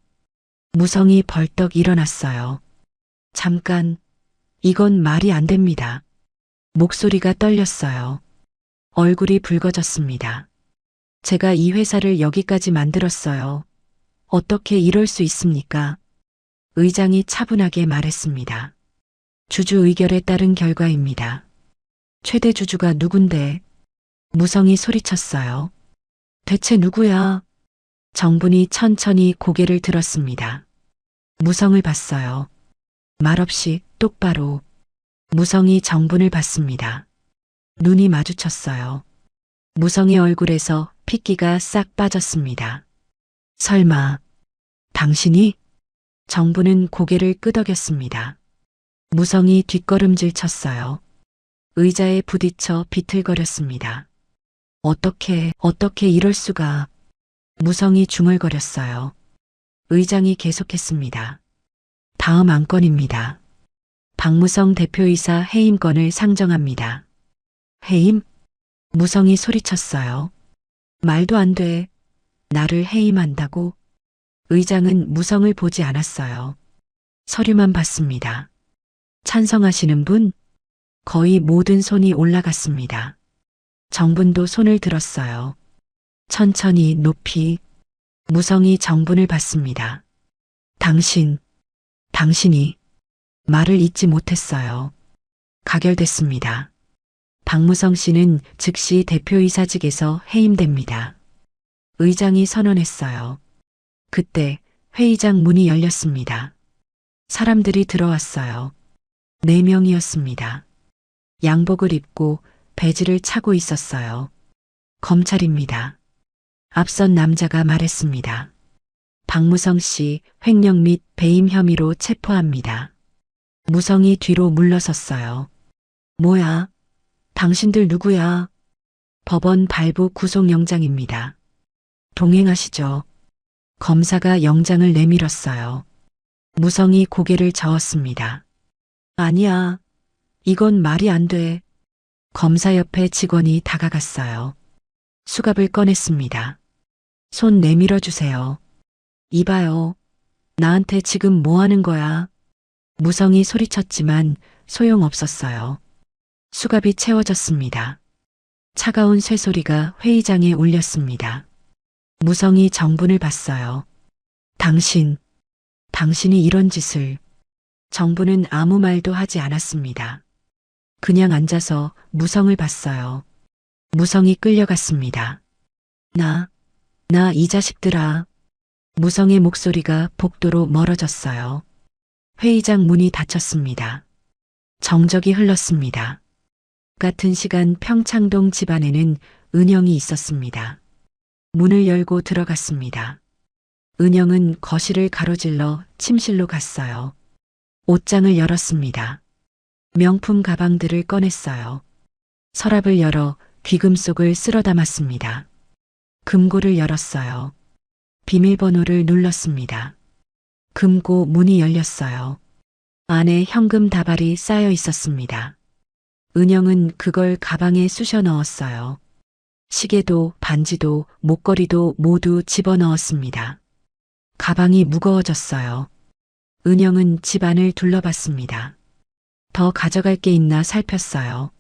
무성이 벌떡 일어났어요. 잠깐, 이건 말이 안 됩니다. 목소리가 떨렸어요. 얼굴이 붉어졌습니다. 제가 이 회사를 여기까지 만들었어요. 어떻게 이럴 수 있습니까? 의장이 차분하게 말했습니다. 주주 의결에 따른 결과입니다. 최대 주주가 누군데? 무성이 소리쳤어요. 대체 누구야? 정분이 천천히 고개를 들었습니다. 무성을 봤어요. 말없이 똑바로. 무성이 정분을 봤습니다. 눈이 마주쳤어요. 무성의 얼굴에서 핏기가 싹 빠졌습니다. 설마, 당신이? 정부는 고개를 끄덕였습니다. 무성이 뒷걸음질 쳤어요. 의자에 부딪혀 비틀거렸습니다. 어떻게 이럴 수가. 무성이 중얼거렸어요. 의장이 계속했습니다. 다음 안건입니다. 박무성 대표이사 해임권을 상정합니다. 해임? 무성이 소리쳤어요. 말도 안 돼. 나를 해임한다고? 의장은 무성을 보지 않았어요. 서류만 봤습니다. 찬성하시는 분? 거의 모든 손이 올라갔습니다. 정분도 손을 들었어요. 천천히 높이. 무성이 정분을 받습니다. 당신이. 말을 잇지 못했어요. 가결됐습니다. 박무성 씨는 즉시 대표이사직에서 해임됩니다. 의장이 선언했어요. 그때 회의장 문이 열렸습니다. 사람들이 들어왔어요. 4명이었습니다. 양복을 입고 배지를 차고 있었어요. 검찰입니다. 앞선 남자가 말했습니다. 박무성 씨 횡령 및 배임 혐의로 체포합니다. 무성이 뒤로 물러섰어요. 뭐야? 당신들 누구야? 법원 발부 구속영장입니다. 동행하시죠. 검사가 영장을 내밀었어요. 무성이 고개를 저었습니다. 아니야. 이건 말이 안 돼. 검사 옆에 직원이 다가갔어요. 수갑을 꺼냈습니다. 손 내밀어 주세요. 이봐요. 나한테 지금 뭐 하는 거야? 무성이 소리쳤지만 소용없었어요. 수갑이 채워졌습니다. 차가운 쇠소리가 회의장에 울렸습니다. 무성이 정분을 봤어요. 당신이 이런 짓을. 정부는 아무 말도 하지 않았습니다. 그냥 앉아서 무성을 봤어요. 무성이 끌려갔습니다. 나 이 자식들아. 무성의 목소리가 복도로 멀어졌어요. 회의장 문이 닫혔습니다. 정적이 흘렀습니다. 같은 시간 평창동 집안에는 은영이 있었습니다. 문을 열고 들어갔습니다. 은영은 거실을 가로질러 침실로 갔어요. 옷장을 열었습니다. 명품 가방들을 꺼냈어요. 서랍을 열어 귀금 속을 쓸어 담았습니다. 금고를 열었어요. 비밀번호를 눌렀습니다. 금고 문이 열렸어요. 안에 현금 다발이 쌓여 있었습니다. 은영은 그걸 가방에 쑤셔 넣었어요. 시계도 반지도 목걸이도 모두 집어넣었습니다. 가방이 무거워졌어요. 은영은 집안을 둘러봤습니다. 더 가져갈 게 있나 살폈어요.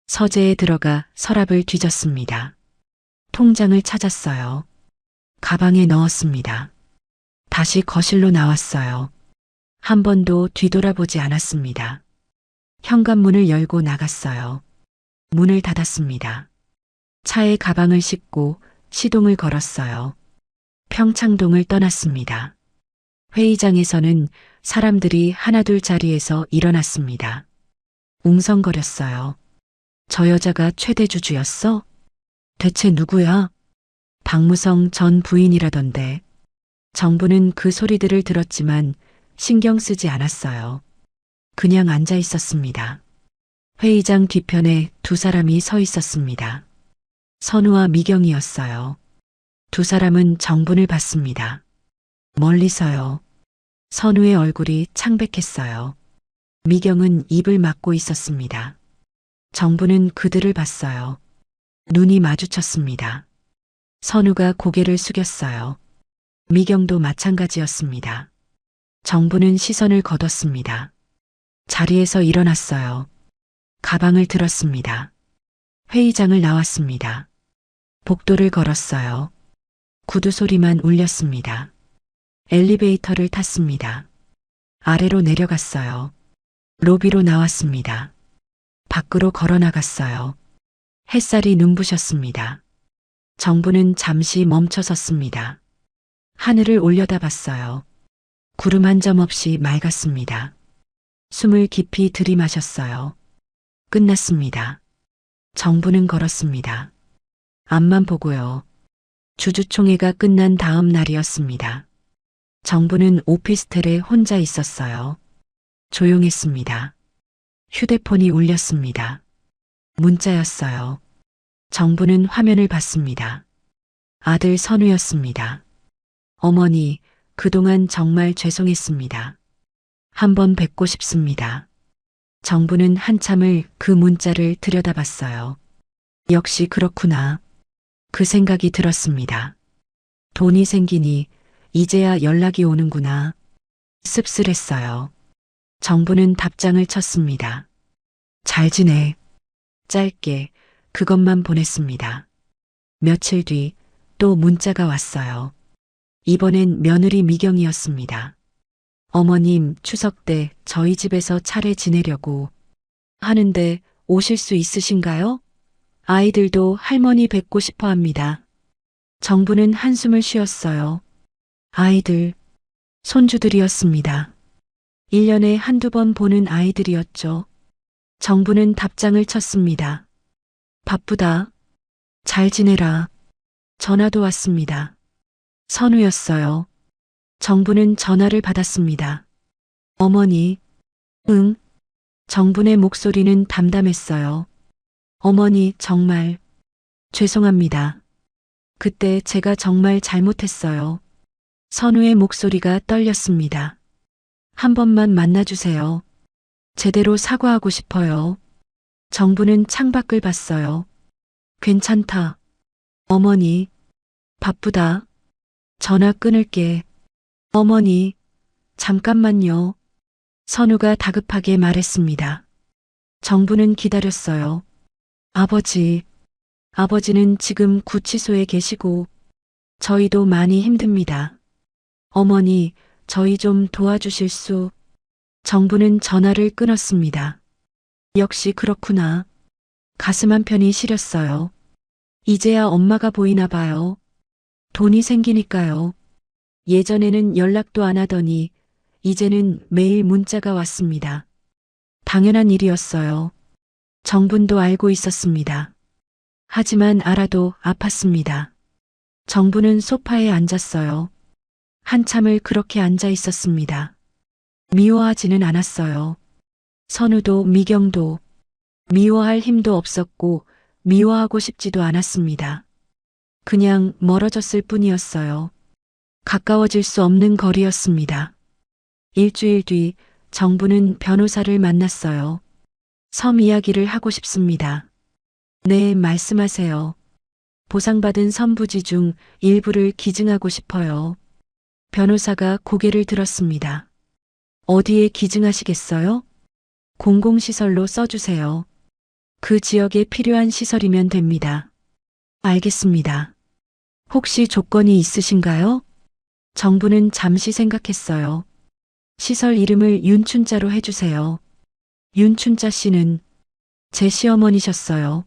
서재에 들어가 서랍을 뒤졌습니다. 통장을 찾았어요. 가방에 넣었습니다. 다시 거실로 나왔어요. 한 번도 뒤돌아보지 않았습니다. 현관문을 열고 나갔어요. 문을 닫았습니다. 차에 가방을 싣고 시동을 걸었어요. 평창동을 떠났습니다. 회의장에서는 사람들이 하나둘 자리에서 일어났습니다. 웅성거렸어요. 저 여자가 최대 주주였어? 대체 누구야? 박무성 전 부인이라던데. 정부는 그 소리들을 들었지만 신경 쓰지 않았어요. 그냥 앉아 있었습니다. 회의장 뒤편에 두 사람이 서 있었습니다. 선우와 미경이었어요. 두 사람은 정분을 봤습니다. 멀리서요. 선우의 얼굴이 창백했어요. 미경은 입을 막고 있었습니다. 정부는 그들을 봤어요. 눈이 마주쳤습니다. 선우가 고개를 숙였어요. 미경도 마찬가지였습니다. 정부는 시선을 거뒀습니다. 자리에서 일어났어요. 가방을 들었습니다. 회의장을 나왔습니다. 복도를 걸었어요. 구두 소리만 울렸습니다. 엘리베이터를 탔습니다. 아래로 내려갔어요. 로비로 나왔습니다. 밖으로 걸어 나갔어요. 햇살이 눈부셨습니다. 정부는 잠시 멈춰 섰습니다. 하늘을 올려다봤어요. 구름 한 점 없이 맑았습니다. 숨을 깊이 들이마셨어요. 끝났습니다. 정부는 걸었습니다. 앞만 보고요. 주주총회가 끝난 다음 날이었습니다. 정부는 오피스텔에 혼자 있었어요. 조용했습니다. 휴대폰이 울렸습니다. 문자였어요. 정부는 화면을 봤습니다. 아들 선우였습니다. 어머니, 그동안 정말 죄송했습니다. 한번 뵙고 싶습니다. 정부는 한참을 그 문자를 들여다봤어요. 역시 그렇구나. 그 생각이 들었습니다. 돈이 생기니 이제야 연락이 오는구나. 씁쓸했어요. 정부는 답장을 쳤습니다. 잘 지내. 짧게 그것만 보냈습니다. 며칠 뒤 또 문자가 왔어요. 이번엔 며느리 미경이었습니다. 어머님, 추석 때 저희 집에서 차례 지내려고 하는데 오실 수 있으신가요? 아이들도 할머니 뵙고 싶어 합니다. 정부는 한숨을 쉬었어요. 아이들, 손주들이었습니다. 1년에 한두 번 보는 아이들이었죠. 정부는 답장을 쳤습니다. 바쁘다. 잘 지내라. 전화도 왔습니다. 선우였어요. 정부는 전화를 받았습니다. 어머니, 응. 정분의 목소리는 담담했어요. 어머니, 정말 죄송합니다. 그때 제가 정말 잘못했어요. 선우의 목소리가 떨렸습니다. 한 번만 만나주세요. 제대로 사과하고 싶어요. 정부는 창밖을 봤어요. 괜찮다. 어머니, 바쁘다. 전화 끊을게. 어머니, 잠깐만요. 선우가 다급하게 말했습니다. 정부는 기다렸어요. 아버지는 지금 구치소에 계시고 저희도 많이 힘듭니다. 어머니, 저희 좀 도와주실 수? 정부는 전화를 끊었습니다. 역시 그렇구나. 가슴 한편이 시렸어요. 이제야 엄마가 보이나 봐요. 돈이 생기니까요. 예전에는 연락도 안 하더니 이제는 매일 문자가 왔습니다. 당연한 일이었어요. 정분도 알고 있었습니다. 하지만 알아도 아팠습니다. 정부는 소파에 앉았어요. 한참을 그렇게 앉아 있었습니다. 미워하지는 않았어요. 선우도 미경도 미워할 힘도 없었고 미워하고 싶지도 않았습니다. 그냥 멀어졌을 뿐이었어요. 가까워질 수 없는 거리였습니다. 일주일 뒤 정부는 변호사를 만났어요. 섬 이야기를 하고 싶습니다. 네, 말씀하세요. 보상받은 선부지 중 일부를 기증하고 싶어요. 변호사가 고개를 들었습니다. 어디에 기증하시겠어요? 공공시설로 써주세요. 그 지역에 필요한 시설이면 됩니다. 알겠습니다. 혹시 조건이 있으신가요? 정부는 잠시 생각했어요. 시설 이름을 윤춘자로 해주세요. 윤춘자 씨는 제 시어머니셨어요.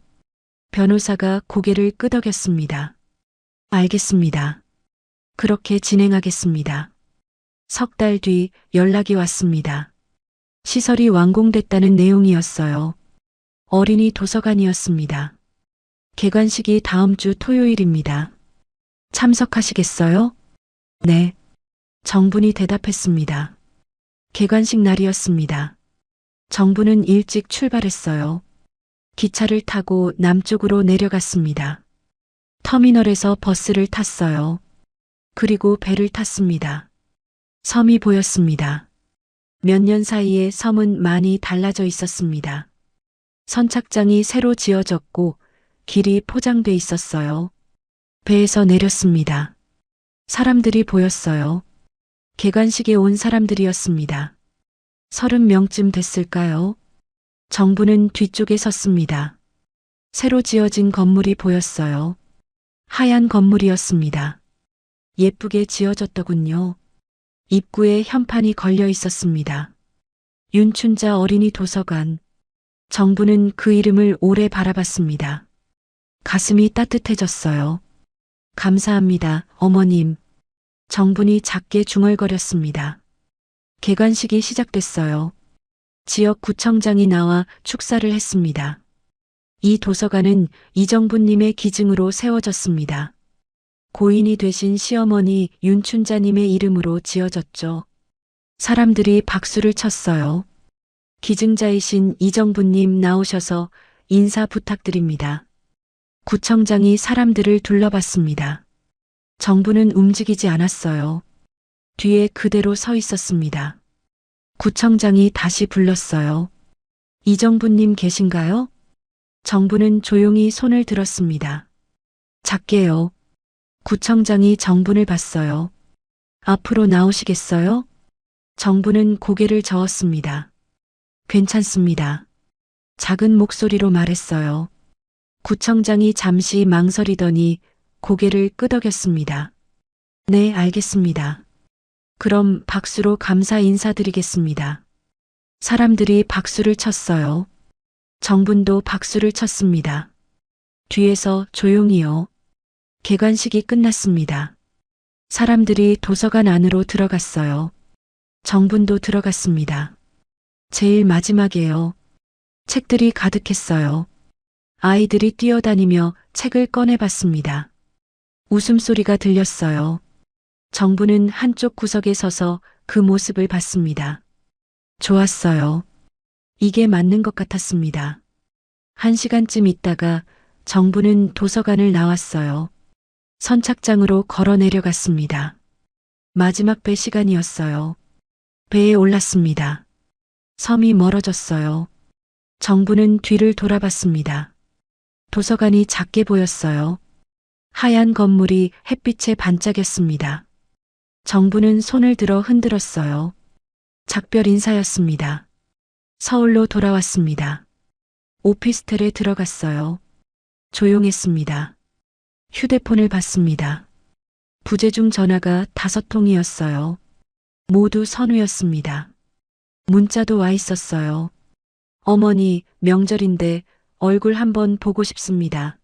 변호사가 고개를 끄덕였습니다. 알겠습니다. 그렇게 진행하겠습니다. 석 달 뒤 연락이 왔습니다. 시설이 완공됐다는 내용이었어요. 어린이 도서관이었습니다. 개관식이 다음 주 토요일입니다. 참석하시겠어요? 네. 정분이 대답했습니다. 개관식 날이었습니다. 정부는 일찍 출발했어요. 기차를 타고 남쪽으로 내려갔습니다. 터미널에서 버스를 탔어요. 그리고 배를 탔습니다. 섬이 보였습니다. 몇 년 사이에 섬은 많이 달라져 있었습니다. 선착장이 새로 지어졌고 길이 포장돼 있었어요. 배에서 내렸습니다. 사람들이 보였어요. 개관식에 온 사람들이었습니다. 30명쯤 됐을까요? 정부는 뒤쪽에 섰습니다. 새로 지어진 건물이 보였어요. 하얀 건물이었습니다. 예쁘게 지어졌더군요. 입구에 현판이 걸려 있었습니다. 윤춘자 어린이 도서관. 정부는 그 이름을 오래 바라봤습니다. 가슴이 따뜻해졌어요. 감사합니다, 어머님. 정분이 작게 중얼거렸습니다. 개관식이 시작됐어요. 지역 구청장이 나와 축사를 했습니다. 이 도서관은 이정부님의 기증으로 세워졌습니다. 고인이 되신 시어머니 윤춘자님의 이름으로 지어졌죠. 사람들이 박수를 쳤어요. 기증자이신 이정부님 나오셔서 인사 부탁드립니다. 구청장이 사람들을 둘러봤습니다. 정부는 움직이지 않았어요. 뒤에 그대로 서 있었습니다. 구청장이 다시 불렀어요. 이정부님 계신가요? 정부는 조용히 손을 들었습니다. 작게요. 구청장이 정분을 봤어요. 앞으로 나오시겠어요? 정부는 고개를 저었습니다. 괜찮습니다. 작은 목소리로 말했어요. 구청장이 잠시 망설이더니 고개를 끄덕였습니다. 네, 알겠습니다. 그럼 박수로 감사 인사드리겠습니다. 사람들이 박수를 쳤어요. 정분도 박수를 쳤습니다. 뒤에서 조용히요. 개관식이 끝났습니다. 사람들이 도서관 안으로 들어갔어요. 정분도 들어갔습니다. 제일 마지막에요. 책들이 가득했어요. 아이들이 뛰어다니며 책을 꺼내봤습니다. 웃음소리가 들렸어요. 정부는 한쪽 구석에 서서 그 모습을 봤습니다. 좋았어요. 이게 맞는 것 같았습니다. 1시간쯤 있다가 정부는 도서관을 나왔어요. 선착장으로 걸어 내려갔습니다. 마지막 배 시간이었어요. 배에 올랐습니다. 섬이 멀어졌어요. 정부는 뒤를 돌아봤습니다. 도서관이 작게 보였어요. 하얀 건물이 햇빛에 반짝였습니다. 정부는 손을 들어 흔들었어요. 작별 인사였습니다. 서울로 돌아왔습니다. 오피스텔에 들어갔어요. 조용했습니다. 휴대폰을 봤습니다. 부재중 전화가 5통이었어요. 모두 선우였습니다. 문자도 와 있었어요. 어머니, 명절인데 얼굴 한번 보고 싶습니다.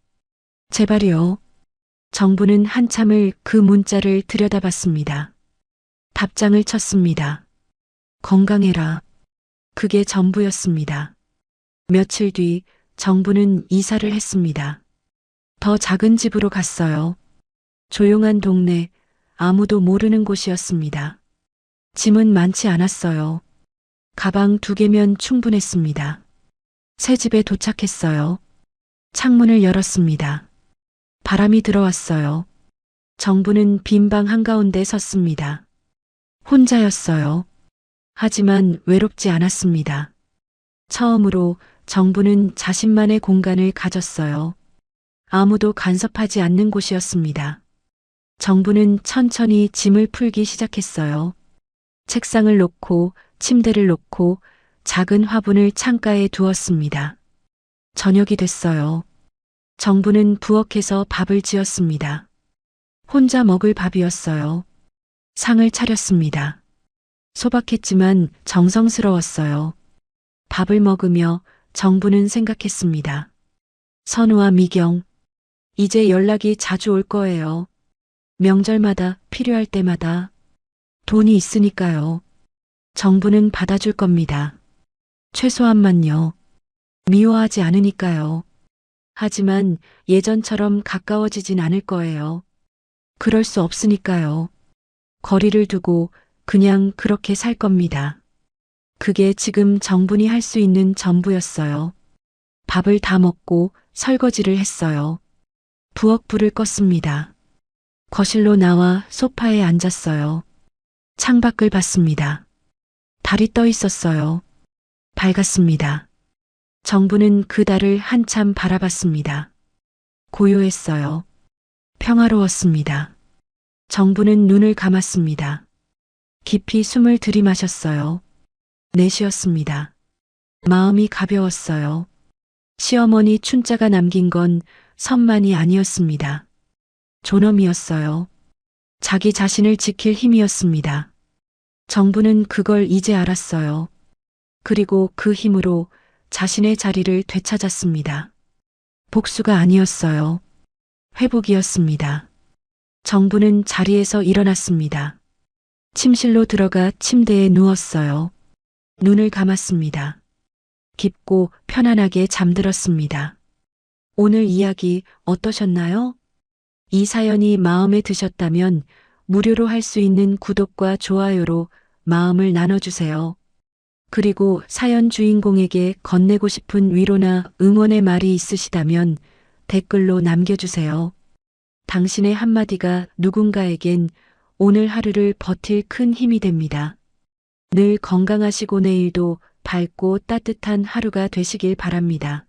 제발요. 정부는 한참을 그 문자를 들여다봤습니다. 답장을 쳤습니다. 건강해라. 그게 전부였습니다. 며칠 뒤 정부는 이사를 했습니다. 더 작은 집으로 갔어요. 조용한 동네, 아무도 모르는 곳이었습니다. 짐은 많지 않았어요. 가방 2개면 충분했습니다. 새 집에 도착했어요. 창문을 열었습니다. 바람이 들어왔어요. 정부는 빈 방 한가운데 섰습니다. 혼자였어요. 하지만 외롭지 않았습니다. 처음으로 정부는 자신만의 공간을 가졌어요. 아무도 간섭하지 않는 곳이었습니다. 정부는 천천히 짐을 풀기 시작했어요. 책상을 놓고 침대를 놓고 작은 화분을 창가에 두었습니다. 저녁이 됐어요. 정부는 부엌에서 밥을 지었습니다. 혼자 먹을 밥이었어요. 상을 차렸습니다. 소박했지만 정성스러웠어요. 밥을 먹으며 정부는 생각했습니다. 선우와 미경, 이제 연락이 자주 올 거예요. 명절마다 필요할 때마다 돈이 있으니까요. 정부는 받아줄 겁니다. 최소한만요. 미워하지 않으니까요. 하지만 예전처럼 가까워지진 않을 거예요. 그럴 수 없으니까요. 거리를 두고 그냥 그렇게 살 겁니다. 그게 지금 정분이 할 수 있는 전부였어요. 밥을 다 먹고 설거지를 했어요. 부엌 불을 껐습니다. 거실로 나와 소파에 앉았어요. 창밖을 봤습니다. 달이 떠 있었어요. 밝았습니다. 정부는 그 달을 한참 바라봤습니다. 고요했어요. 평화로웠습니다. 정부는 눈을 감았습니다. 깊이 숨을 들이마셨어요. 내쉬었습니다. 마음이 가벼웠어요. 시어머니 춘자가 남긴 건 선만이 아니었습니다. 존엄이었어요. 자기 자신을 지킬 힘이었습니다. 정부는 그걸 이제 알았어요. 그리고 그 힘으로 자신의 자리를 되찾았습니다. 복수가 아니었어요. 회복이었습니다. 정부는 자리에서 일어났습니다. 침실로 들어가 침대에 누웠어요. 눈을 감았습니다. 깊고 편안하게 잠들었습니다. 오늘 이야기 어떠셨나요? 이 사연이 마음에 드셨다면 무료로 할 수 있는 구독과 좋아요로 마음을 나눠주세요. 그리고 사연 주인공에게 건네고 싶은 위로나 응원의 말이 있으시다면 댓글로 남겨주세요. 당신의 한마디가 누군가에겐 오늘 하루를 버틸 큰 힘이 됩니다. 늘 건강하시고 내일도 밝고 따뜻한 하루가 되시길 바랍니다.